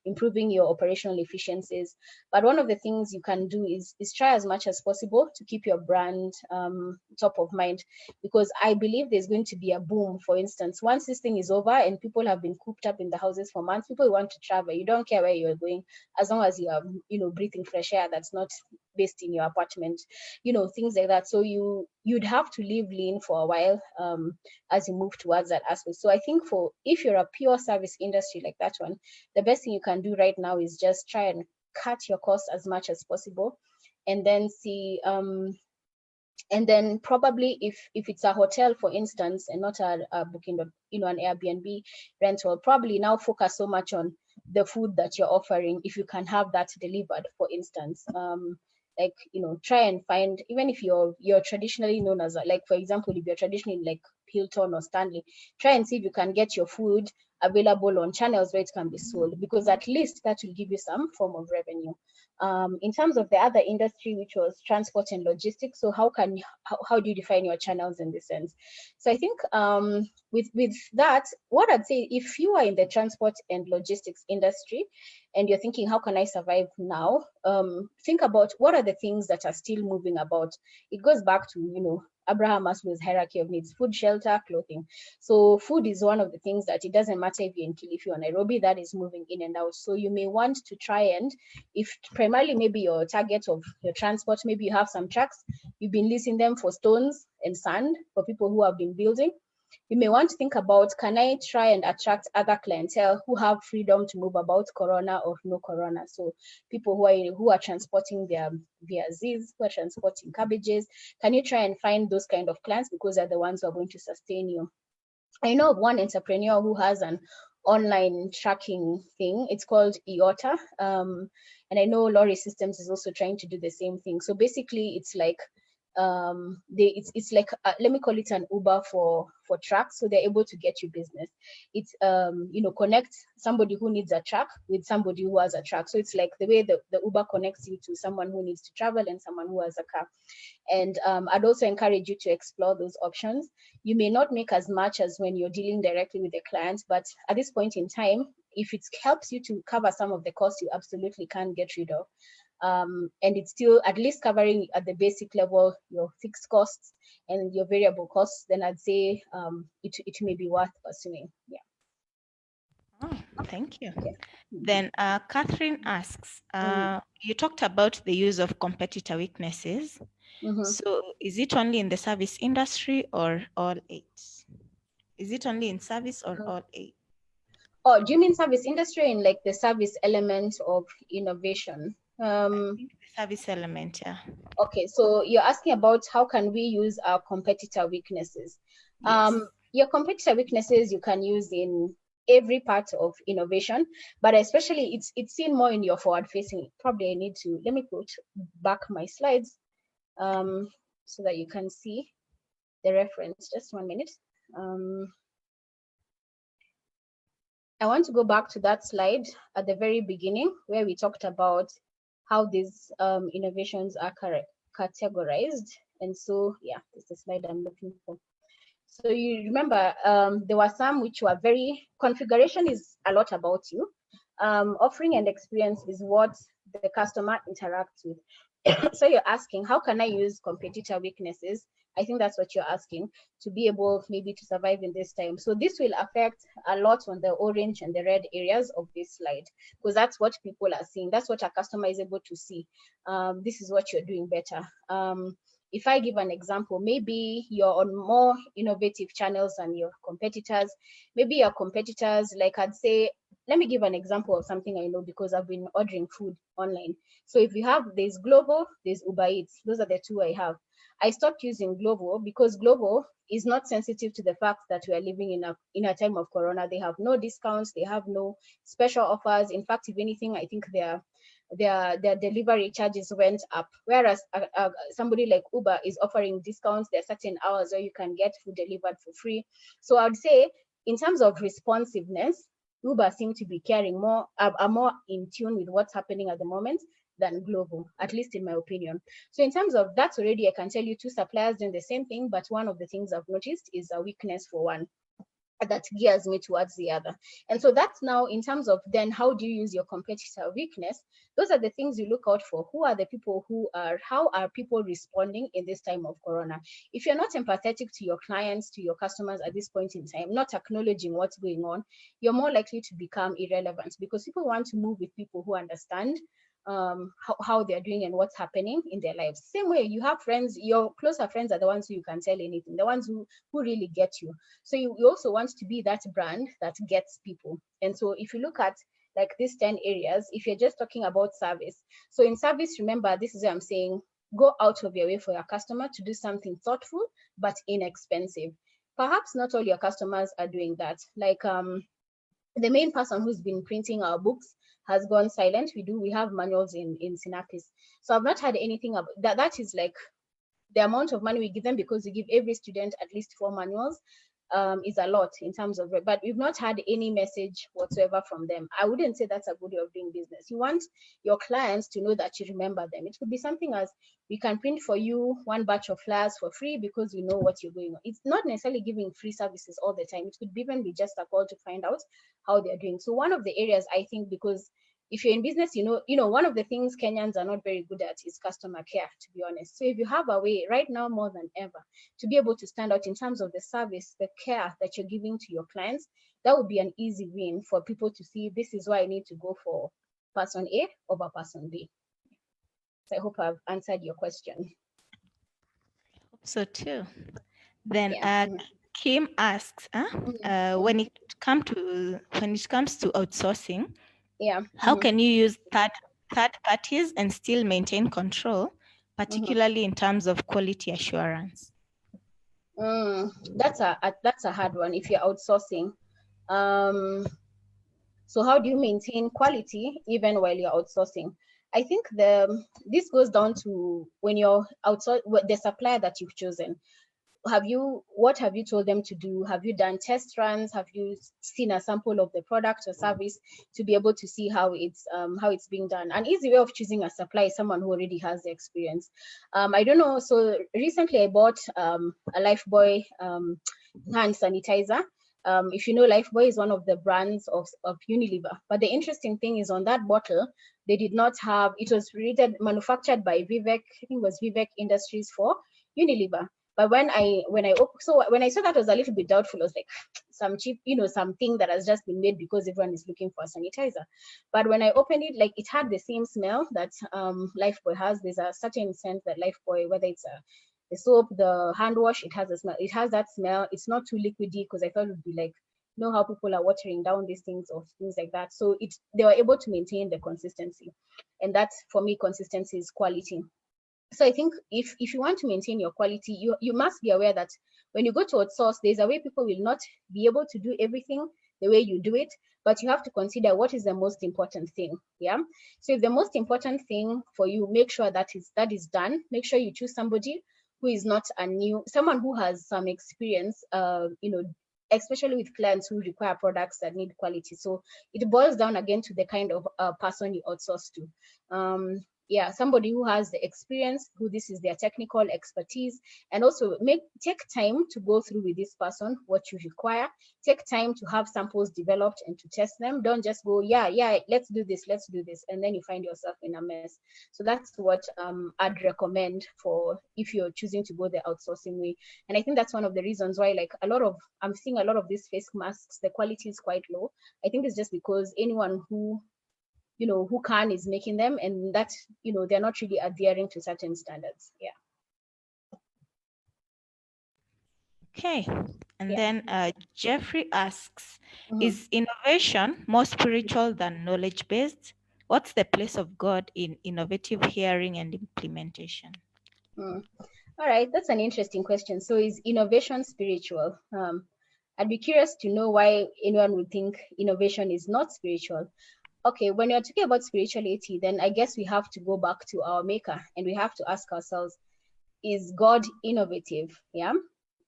[SPEAKER 1] improving your operational efficiencies. But one of the things you can do is try as much as possible to keep your brand top of mind, because I believe there's going to be a boom. For instance, once this thing is over and people have been cooped up in the houses for months, people want to travel. You don't care where you're going, as long as you are, breathing fresh air that's not based in your apartment, things like that. So you'd have to live lean for a while as you move towards that aspect. So I think if you're a pure service industry like that one, the best thing you can do right now is just try and cut your costs as much as possible, and then see and then probably if it's a hotel, for instance, and not a booking, an Airbnb rental, probably now focus so much on the food that you're offering, if you can have that delivered, for instance. Try and find, even if you're traditionally known as like, for example, if you're traditionally like Hilton or Stanley, try and see if you can get your food available on channels where it can be sold, because at least that will give you some form of revenue. In terms of the other industry, which was transport and logistics, so how do you define your channels in this sense? So I think with that, what I'd say, if you are in the transport and logistics industry and you're thinking, how can I survive now? Think about what are the things that are still moving about. It goes back to, Abraham Maslow's hierarchy of needs: food, shelter, clothing. So food is one of the things that it doesn't matter if you're in Kilifi or Nairobi, that is moving in and out. So you may want to try and, if primarily maybe your target of your transport, maybe you have some trucks, you've been leasing them for stones and sand for people who have been building. You may want to think about, can I try and attract other clientele who have freedom to move about, corona or no corona? So people who are transporting their VRZs, who are transporting cabbages, can you try and find those kind of clients, because they're the ones who are going to sustain you? I know of one entrepreneur who has an online tracking thing. It's called IOTA. And I know Lorry Systems is also trying to do the same thing. So basically, it's like it's like let me call it an Uber for trucks, so they're able to get you business. It's connect somebody who needs a truck with somebody who has a truck. So it's like the way the Uber connects you to someone who needs to travel and someone who has a car. And I'd also encourage you to explore those options. You may not make as much as when you're dealing directly with the client, but at this point in time, if it helps you to cover some of the costs, you absolutely can get rid of. And it's still at least covering at the basic level your fixed costs and your variable costs, then I'd say it may be worth pursuing. Yeah.
[SPEAKER 2] Oh, thank you.
[SPEAKER 1] Okay.
[SPEAKER 2] Then Catherine asks, you talked about the use of competitor weaknesses. So is it only in the service industry or all eight? Is it only in service or all eight?
[SPEAKER 1] Oh, do you mean service industry in like the service element of innovation?
[SPEAKER 2] I think the service element, yeah.
[SPEAKER 1] Okay, so you're asking about how can we use our competitor weaknesses?
[SPEAKER 2] Yes.
[SPEAKER 1] Your competitor weaknesses you can use in every part of innovation, but especially it's seen more in your forward facing. Probably I need to let me put back my slides so that you can see the reference. Just 1 minute. I want to go back to that slide at the very beginning where we talked about how these innovations are categorized. And so, yeah, this is the slide I'm looking for. So you remember there were some which were very, configuration is a lot about you. Offering and experience is what the customer interacts with. So you're asking, how can I use competitor weaknesses? I think that's what you're asking, to be able maybe to survive in this time. So this will affect a lot on the orange and the red areas of this slide, because that's what people are seeing. That's what a customer is able to see. This is what you're doing better. If I give an example, maybe you're on more innovative channels than your competitors. Maybe your competitors, like I'd say, let me give an example of something I know because I've been ordering food online. So if you have, there's Glovo, there's Uber Eats. Those are the two I have. I stopped using Glovo because Glovo is not sensitive to the fact that we are living in a time of Corona. They have no discounts. They have no special offers. In fact, if anything, I think their delivery charges went up. Whereas somebody like Uber is offering discounts. There are certain hours where you can get food delivered for free. So I would say, in terms of responsiveness, Uber seem to be caring more, are more in tune with what's happening at the moment than Glovo, at least in my opinion. So in terms of that already, I can tell you two suppliers doing the same thing, but one of the things I've noticed is a weakness for one that gears me towards the other. And so that's now in terms of then how do you use your competitor weakness? Those are the things you look out for. Who are the people how are people responding in this time of Corona? If you're not empathetic to your clients, to your customers at this point in time, not acknowledging what's going on, you're more likely to become irrelevant, because people want to move with people who understand how they're doing and what's happening in their lives. Same way, you have friends, your closer friends are the ones who you can tell anything, the ones who really get you. So you also want to be that brand that gets people. And so if you look at like these 10 areas, if you're just talking about service, so in service, remember, this is where I'm saying, go out of your way for your customer to do something thoughtful but inexpensive. Perhaps not all your customers are doing that. Like the main person who's been printing our books has gone silent. We have manuals in Synapis. So I've not had anything about that. That is like the amount of money we give them, because we give every student at least 4 manuals, is a lot in terms of it, but we've not had any message whatsoever from them. I wouldn't say that's a good way of doing business. You want your clients to know that you remember them. It could be something as, we can print for you 1 batch of flyers for free because we know what you're going on. It's not necessarily giving free services all the time. It could even be just a call to find out how they're doing. So one of the areas, I think, because if you're in business, one of the things Kenyans are not very good at is customer care, to be honest. So if you have a way right now more than ever to be able to stand out in terms of the service, the care that you're giving to your clients, that would be an easy win for people to see, this is why I need to go for person A over person B. So I hope I've answered your question.
[SPEAKER 2] So too. Then Kim asks, when it comes to outsourcing, how can you use third parties and still maintain control, particularly in terms of quality assurance?
[SPEAKER 1] That's a hard one if you're outsourcing. So how do you maintain quality even while you're outsourcing? I think this goes down to when you're outside the supplier that you've chosen. What have you told them to do? Have you done test runs? Have you seen a sample of the product or service to be able to see how it's being done? An easy way of choosing a supplier is someone who already has the experience. I don't know. So recently I bought a Lifebuoy hand sanitizer. If you know, Lifebuoy is one of the brands of Unilever. But the interesting thing is, on that bottle, they did not have, it was rated manufactured by Vivek, I think it was Vivek Industries for Unilever. But when I saw that, I was a little bit doubtful. I was like, some cheap, something that has just been made because everyone is looking for a sanitizer. But when I opened it, like, it had the same smell that Lifebuoy has. There's a certain scent that Lifebuoy, whether it's the soap, the hand wash, it has a smell. It has that smell. It's not too liquidy, because I thought it would be like, how people are watering down these things or things like that. So they were able to maintain the consistency, and that's, for me, consistency is quality. So I think if you want to maintain your quality, you must be aware that when you go to outsource, there's a way people will not be able to do everything the way you do it, but you have to consider what is the most important thing. Yeah. So if the most important thing for you, make sure that is done. Make sure you choose somebody who is not someone who has some experience, especially with clients who require products that need quality. So it boils down again to the kind of person you outsource to. Somebody who has the experience, who this is their technical expertise, and also take time to go through with this person what you require. Take time to have samples developed and to test them. Don't just go, let's do this, and then you find yourself in a mess. So that's what I'd recommend for if you're choosing to go the outsourcing way. And I think that's one of the reasons why, like, I'm seeing a lot of these face masks, the quality is quite low. I think it's just because anyone who can is making them, and that, they're not really adhering to certain standards. Yeah.
[SPEAKER 2] Okay. And then Jeffrey asks, is innovation more spiritual than knowledge-based? What's the place of God in innovative hearing and implementation?
[SPEAKER 1] All right, that's an interesting question. So is innovation spiritual? I'd be curious to know why anyone would think innovation is not spiritual. Okay, when you're talking about spirituality, then I guess we have to go back to our maker, and we have to ask ourselves, is God innovative? Yeah.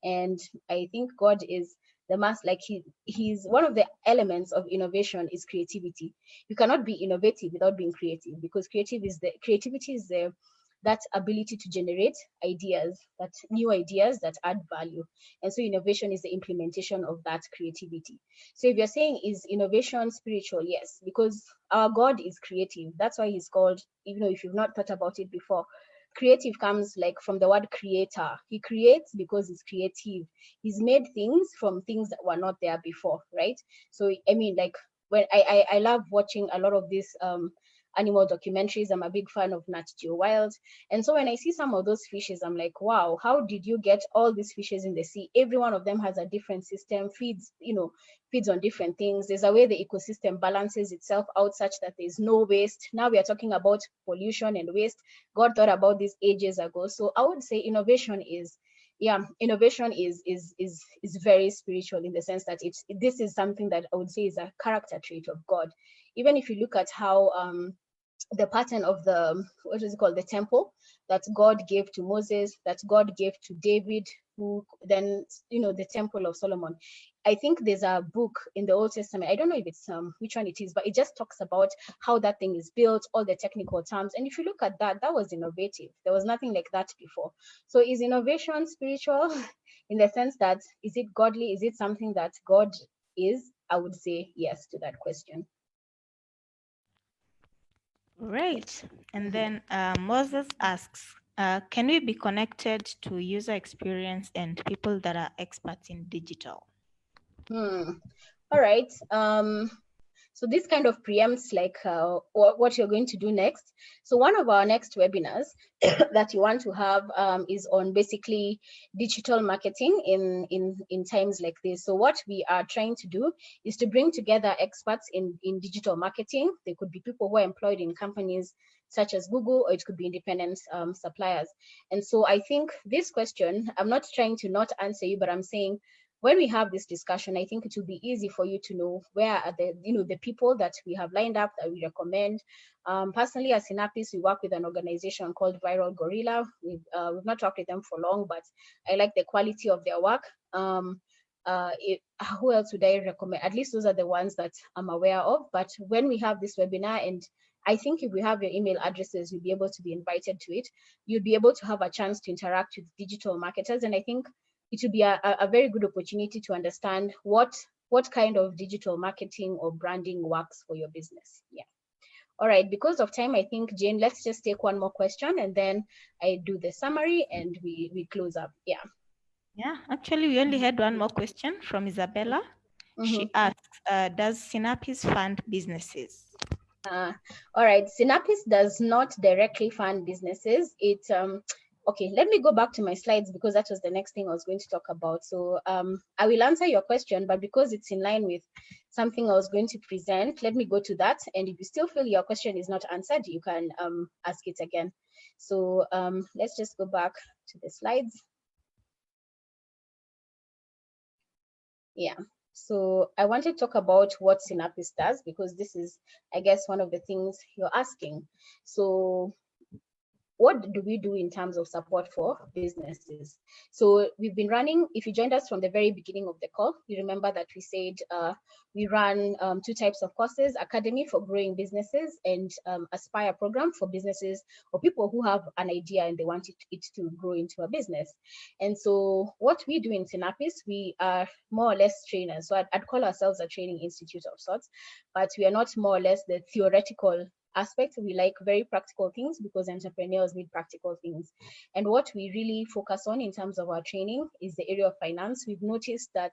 [SPEAKER 1] And I think God is he's one of the elements of innovation is creativity. You cannot be innovative without being creative, because creativity is that ability to generate new ideas that add value. And so innovation is the implementation of that creativity. So if you're saying, is innovation spiritual? Yes, because our God is creative. That's why he's called, even though if you've not thought about it before, creative comes like from the word creator. He creates because he's creative. He's made things from things that were not there before, right? So I mean, like, when I love watching a lot of these animal documentaries. I'm a big fan of Nat Geo Wild. And so when I see some of those fishes, I'm like, wow, how did you get all these fishes in the sea? Every one of them has a different system, feeds on different things. There's a way the ecosystem balances itself out such that there's no waste. Now we are talking about pollution and waste. God thought about this ages ago. So I would say innovation is very spiritual, in the sense that this is something that I would say is a character trait of God. Even if you look at how the pattern of the temple that God gave to Moses, that God gave to David, who then, the temple of Solomon. I think there's a book in the Old Testament. I don't know if it's which one it is, but it just talks about how that thing is built, all the technical terms. And if you look at that was innovative. There was nothing like that before. So is innovation spiritual in the sense that, is it godly? Is it something that God is? I would say yes to that question.
[SPEAKER 2] Right. And then Moses asks, can we be connected to user experience and people that are experts in digital?
[SPEAKER 1] All right. So this kind of preempts like what you're going to do next. So one of our next webinars that you want to have is on basically digital marketing in times like this. So what we are trying to do is to bring together experts in digital marketing. They could be people who are employed in companies such as Google, or it could be independent suppliers. And so I think this question, I'm not trying to not answer you, but I'm saying, when we have this discussion, I think it will be easy for you to know where are the, the people that we have lined up that we recommend. Personally, at Synapis, we work with an organization called Viral Gorilla. We've not talked with them for long, but I like the quality of their work. Who else would I recommend? At least those are the ones that I'm aware of. But when we have this webinar, and I think if we have your email addresses, you'll be able to be invited to it. You'll be able to have a chance to interact with digital marketers. And I think it will be a very good opportunity to understand what kind of digital marketing or branding works for your business. Yeah. All right, because of time, I think, Jane, let's just take one more question and then I do the summary and we close up. Yeah.
[SPEAKER 2] Yeah, actually, we only had one more question from Isabella. She asks, does Synapis fund businesses?
[SPEAKER 1] All right, Synapis does not directly fund businesses. Okay, let me go back to my slides because that was the next thing I was going to talk about. So I will answer your question, but because it's in line with something I was going to present, let me go to that. And if you still feel your question is not answered, you can ask it again. So let's just go back to the slides. Yeah. So I want to talk about what Synapis does because this is, I guess, one of the things you're asking. So what do we do in terms of support for businesses? So we've been running, if you joined us from the very beginning of the call, you remember that we said we run two types of courses: Academy for growing businesses and Aspire program for businesses or people who have an idea and they want it to grow into a business. And so what we do in Synapis, we are more or less trainers. So I'd call ourselves a training institute of sorts, but we are not more or less the theoretical aspect. We like very practical things because entrepreneurs need practical things. And what we really focus on in terms of our training is the area of finance. We've noticed that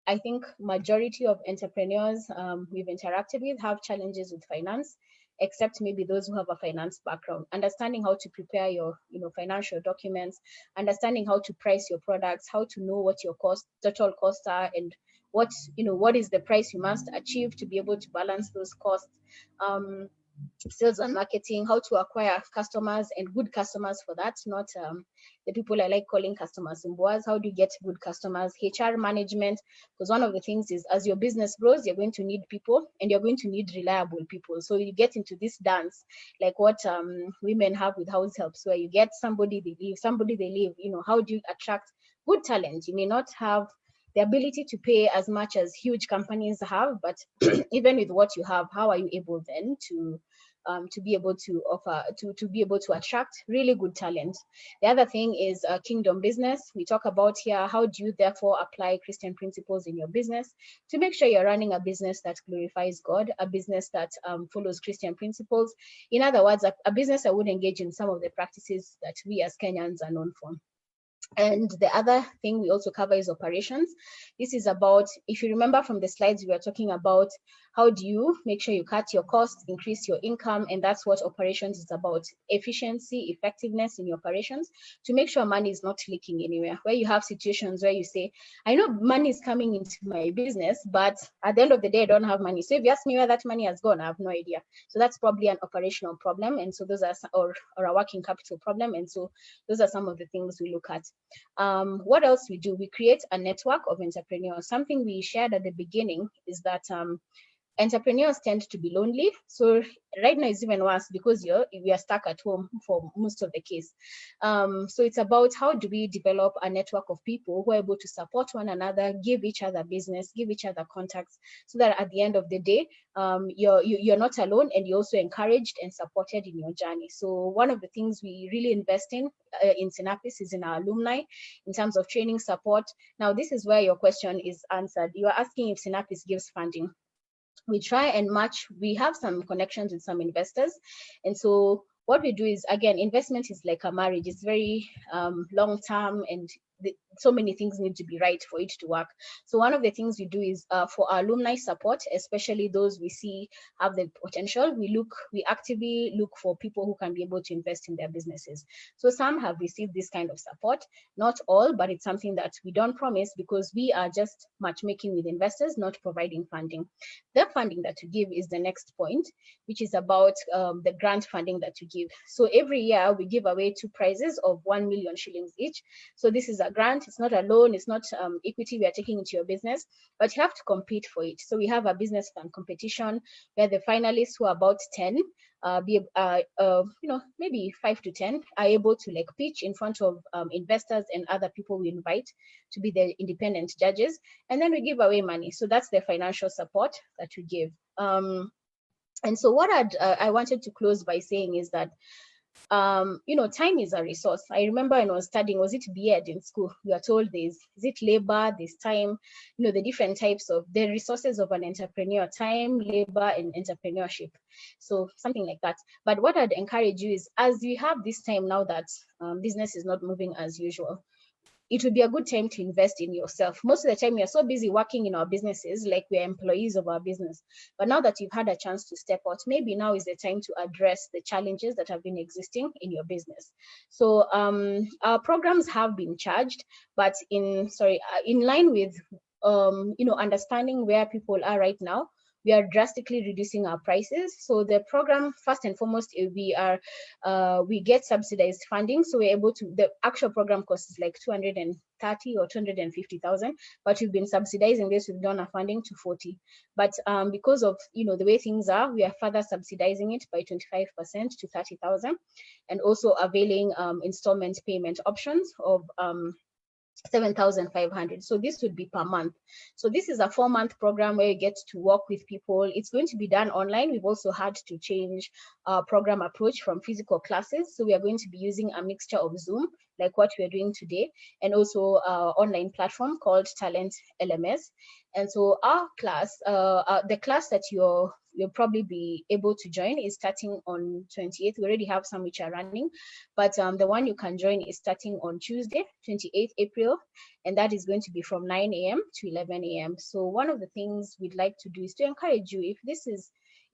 [SPEAKER 1] I think majority of entrepreneurs we've interacted with have challenges with finance, except maybe those who have a finance background. Understanding how to prepare your financial documents, understanding how to price your products, how to know what your total costs are, and what is the price you must achieve to be able to balance those costs. Sales and marketing, how to acquire customers and good customers for that, not the people I like calling customers in boas. How do you get good customers? HR management, because one of the things is as your business grows, you're going to need people and you're going to need reliable people. So you get into this dance like what women have with house helps, where you get somebody, they leave. How do you attract good talent? You may not have the ability to pay as much as huge companies have, but even with what you have, how are you able then to be able to offer, to be able to attract really good talent? The other thing is kingdom business. We talk about here, how do you therefore apply Christian principles in your business to make sure you're running a business that glorifies God, a business that follows Christian principles. In other words, a business that would engage in some of the practices that we as Kenyans are known for. And the other thing we also cover is operations. This is about, if you remember from the slides, we were talking about how do you make sure you cut your costs, increase your income, and that's what operations is about. Efficiency, effectiveness in your operations to make sure money is not leaking anywhere. Where you have situations where you say, I know money is coming into my business, but at the end of the day, I don't have money. So if you ask me where that money has gone, I have no idea. So that's probably an operational problem. And so those are, or a working capital problem. And so those are some of the things we look at. What else we do? We create a network of entrepreneurs. Something we shared at the beginning is that entrepreneurs tend to be lonely. So right now it's even worse because we are stuck at home for most of the case. So it's about how do we develop a network of people who are able to support one another, give each other business, give each other contacts, so that at the end of the day, you're not alone and you're also encouraged and supported in your journey. So one of the things we really invest in Synapis is in our alumni in terms of training support. Now, this is where your question is answered. You are asking if Synapis gives funding. We try and match. We have some connections with some investors, and so what we do is, again, investment is like a marriage. It's very long term, and so many things need to be right for it to work. So one of the things we do is for our alumni support, especially those we see have the potential, we actively look for people who can be able to invest in their businesses. So some have received this kind of support, not all, but it's something that we don't promise because we are just matchmaking with investors, not providing funding. The funding that you give is the next point, which is about the grant funding that you give. So every year we give away 2 prizes of 1 million shillings each. So this is a grant grant, it's not a loan, it's not equity we are taking into your business, but you have to compete for it. So we have a business fund competition where the finalists, who are about 10, maybe 5 to 10, are able to like pitch in front of investors and other people we invite to be the independent judges, and then we give away money. So that's the financial support that we give. And so what I wanted to close by saying is that time is a resource. I remember when I was studying, was it B.Ed in school? We are told is it labor, this time, the different types of the resources of an entrepreneur, time, labor, and entrepreneurship. So something like that. But what I'd encourage you is, as you have this time now that business is not moving as usual, it would be a good time to invest in yourself. Most of the time, we are so busy working in our businesses, like we're employees of our business. But now that you've had a chance to step out, maybe now is the time to address the challenges that have been existing in your business. So our programs have been charged, but in line with understanding where people are right now, we are drastically reducing our prices. So the program, first and foremost, we get subsidized funding. So we're able to, the actual program cost is like 230 or 250,000, but we've been subsidizing this with donor funding to 40. But because of the way things are, we are further subsidizing it by 25% to 30,000, and also availing installment payment options of 7,500. So this would be per month. So this is a 4-month program where you get to work with people. It's going to be done online. We've also had to change our program approach from physical classes. So we are going to be using a mixture of Zoom, like what we're doing today, and also our online platform called Talent LMS. And so our class, the class that you'll probably be able to join is starting on 28th. We already have some which are running, but the one you can join is starting on Tuesday, 28th April, and that is going to be from 9 a.m. to 11 a.m. So one of the things we'd like to do is to encourage you,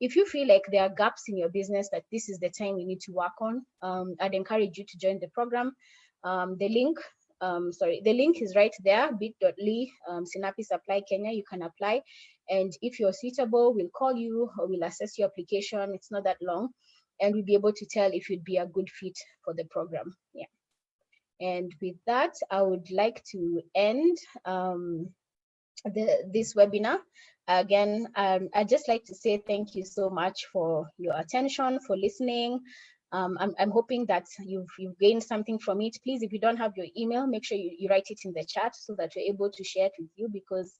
[SPEAKER 1] if you feel like there are gaps in your business, that this is the time you need to work on, I'd encourage you to join the program. The link is right there, bit.ly/Sinapi Supply Kenya. You can apply, and if you're suitable, we'll call you or we'll assess your application. It's not that long, and we'll be able to tell if you'd be a good fit for the program. Yeah. And with that, I would like to end this webinar. Again, I'd just like to say thank you so much for your attention, for listening. I'm hoping that you've gained something from it. Please, if you don't have your email, make sure you write it in the chat so that we're able to share it with you, because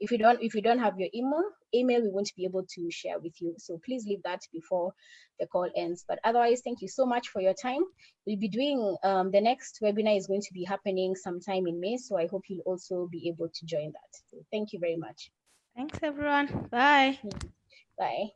[SPEAKER 1] if you don't have your email, we won't be able to share with you. So please leave that before the call ends. But otherwise, thank you so much for your time. We'll be doing the next webinar is going to be happening sometime in May. So I hope you'll also be able to join that. So thank you very much.
[SPEAKER 2] Thanks, everyone. Bye.
[SPEAKER 1] Bye.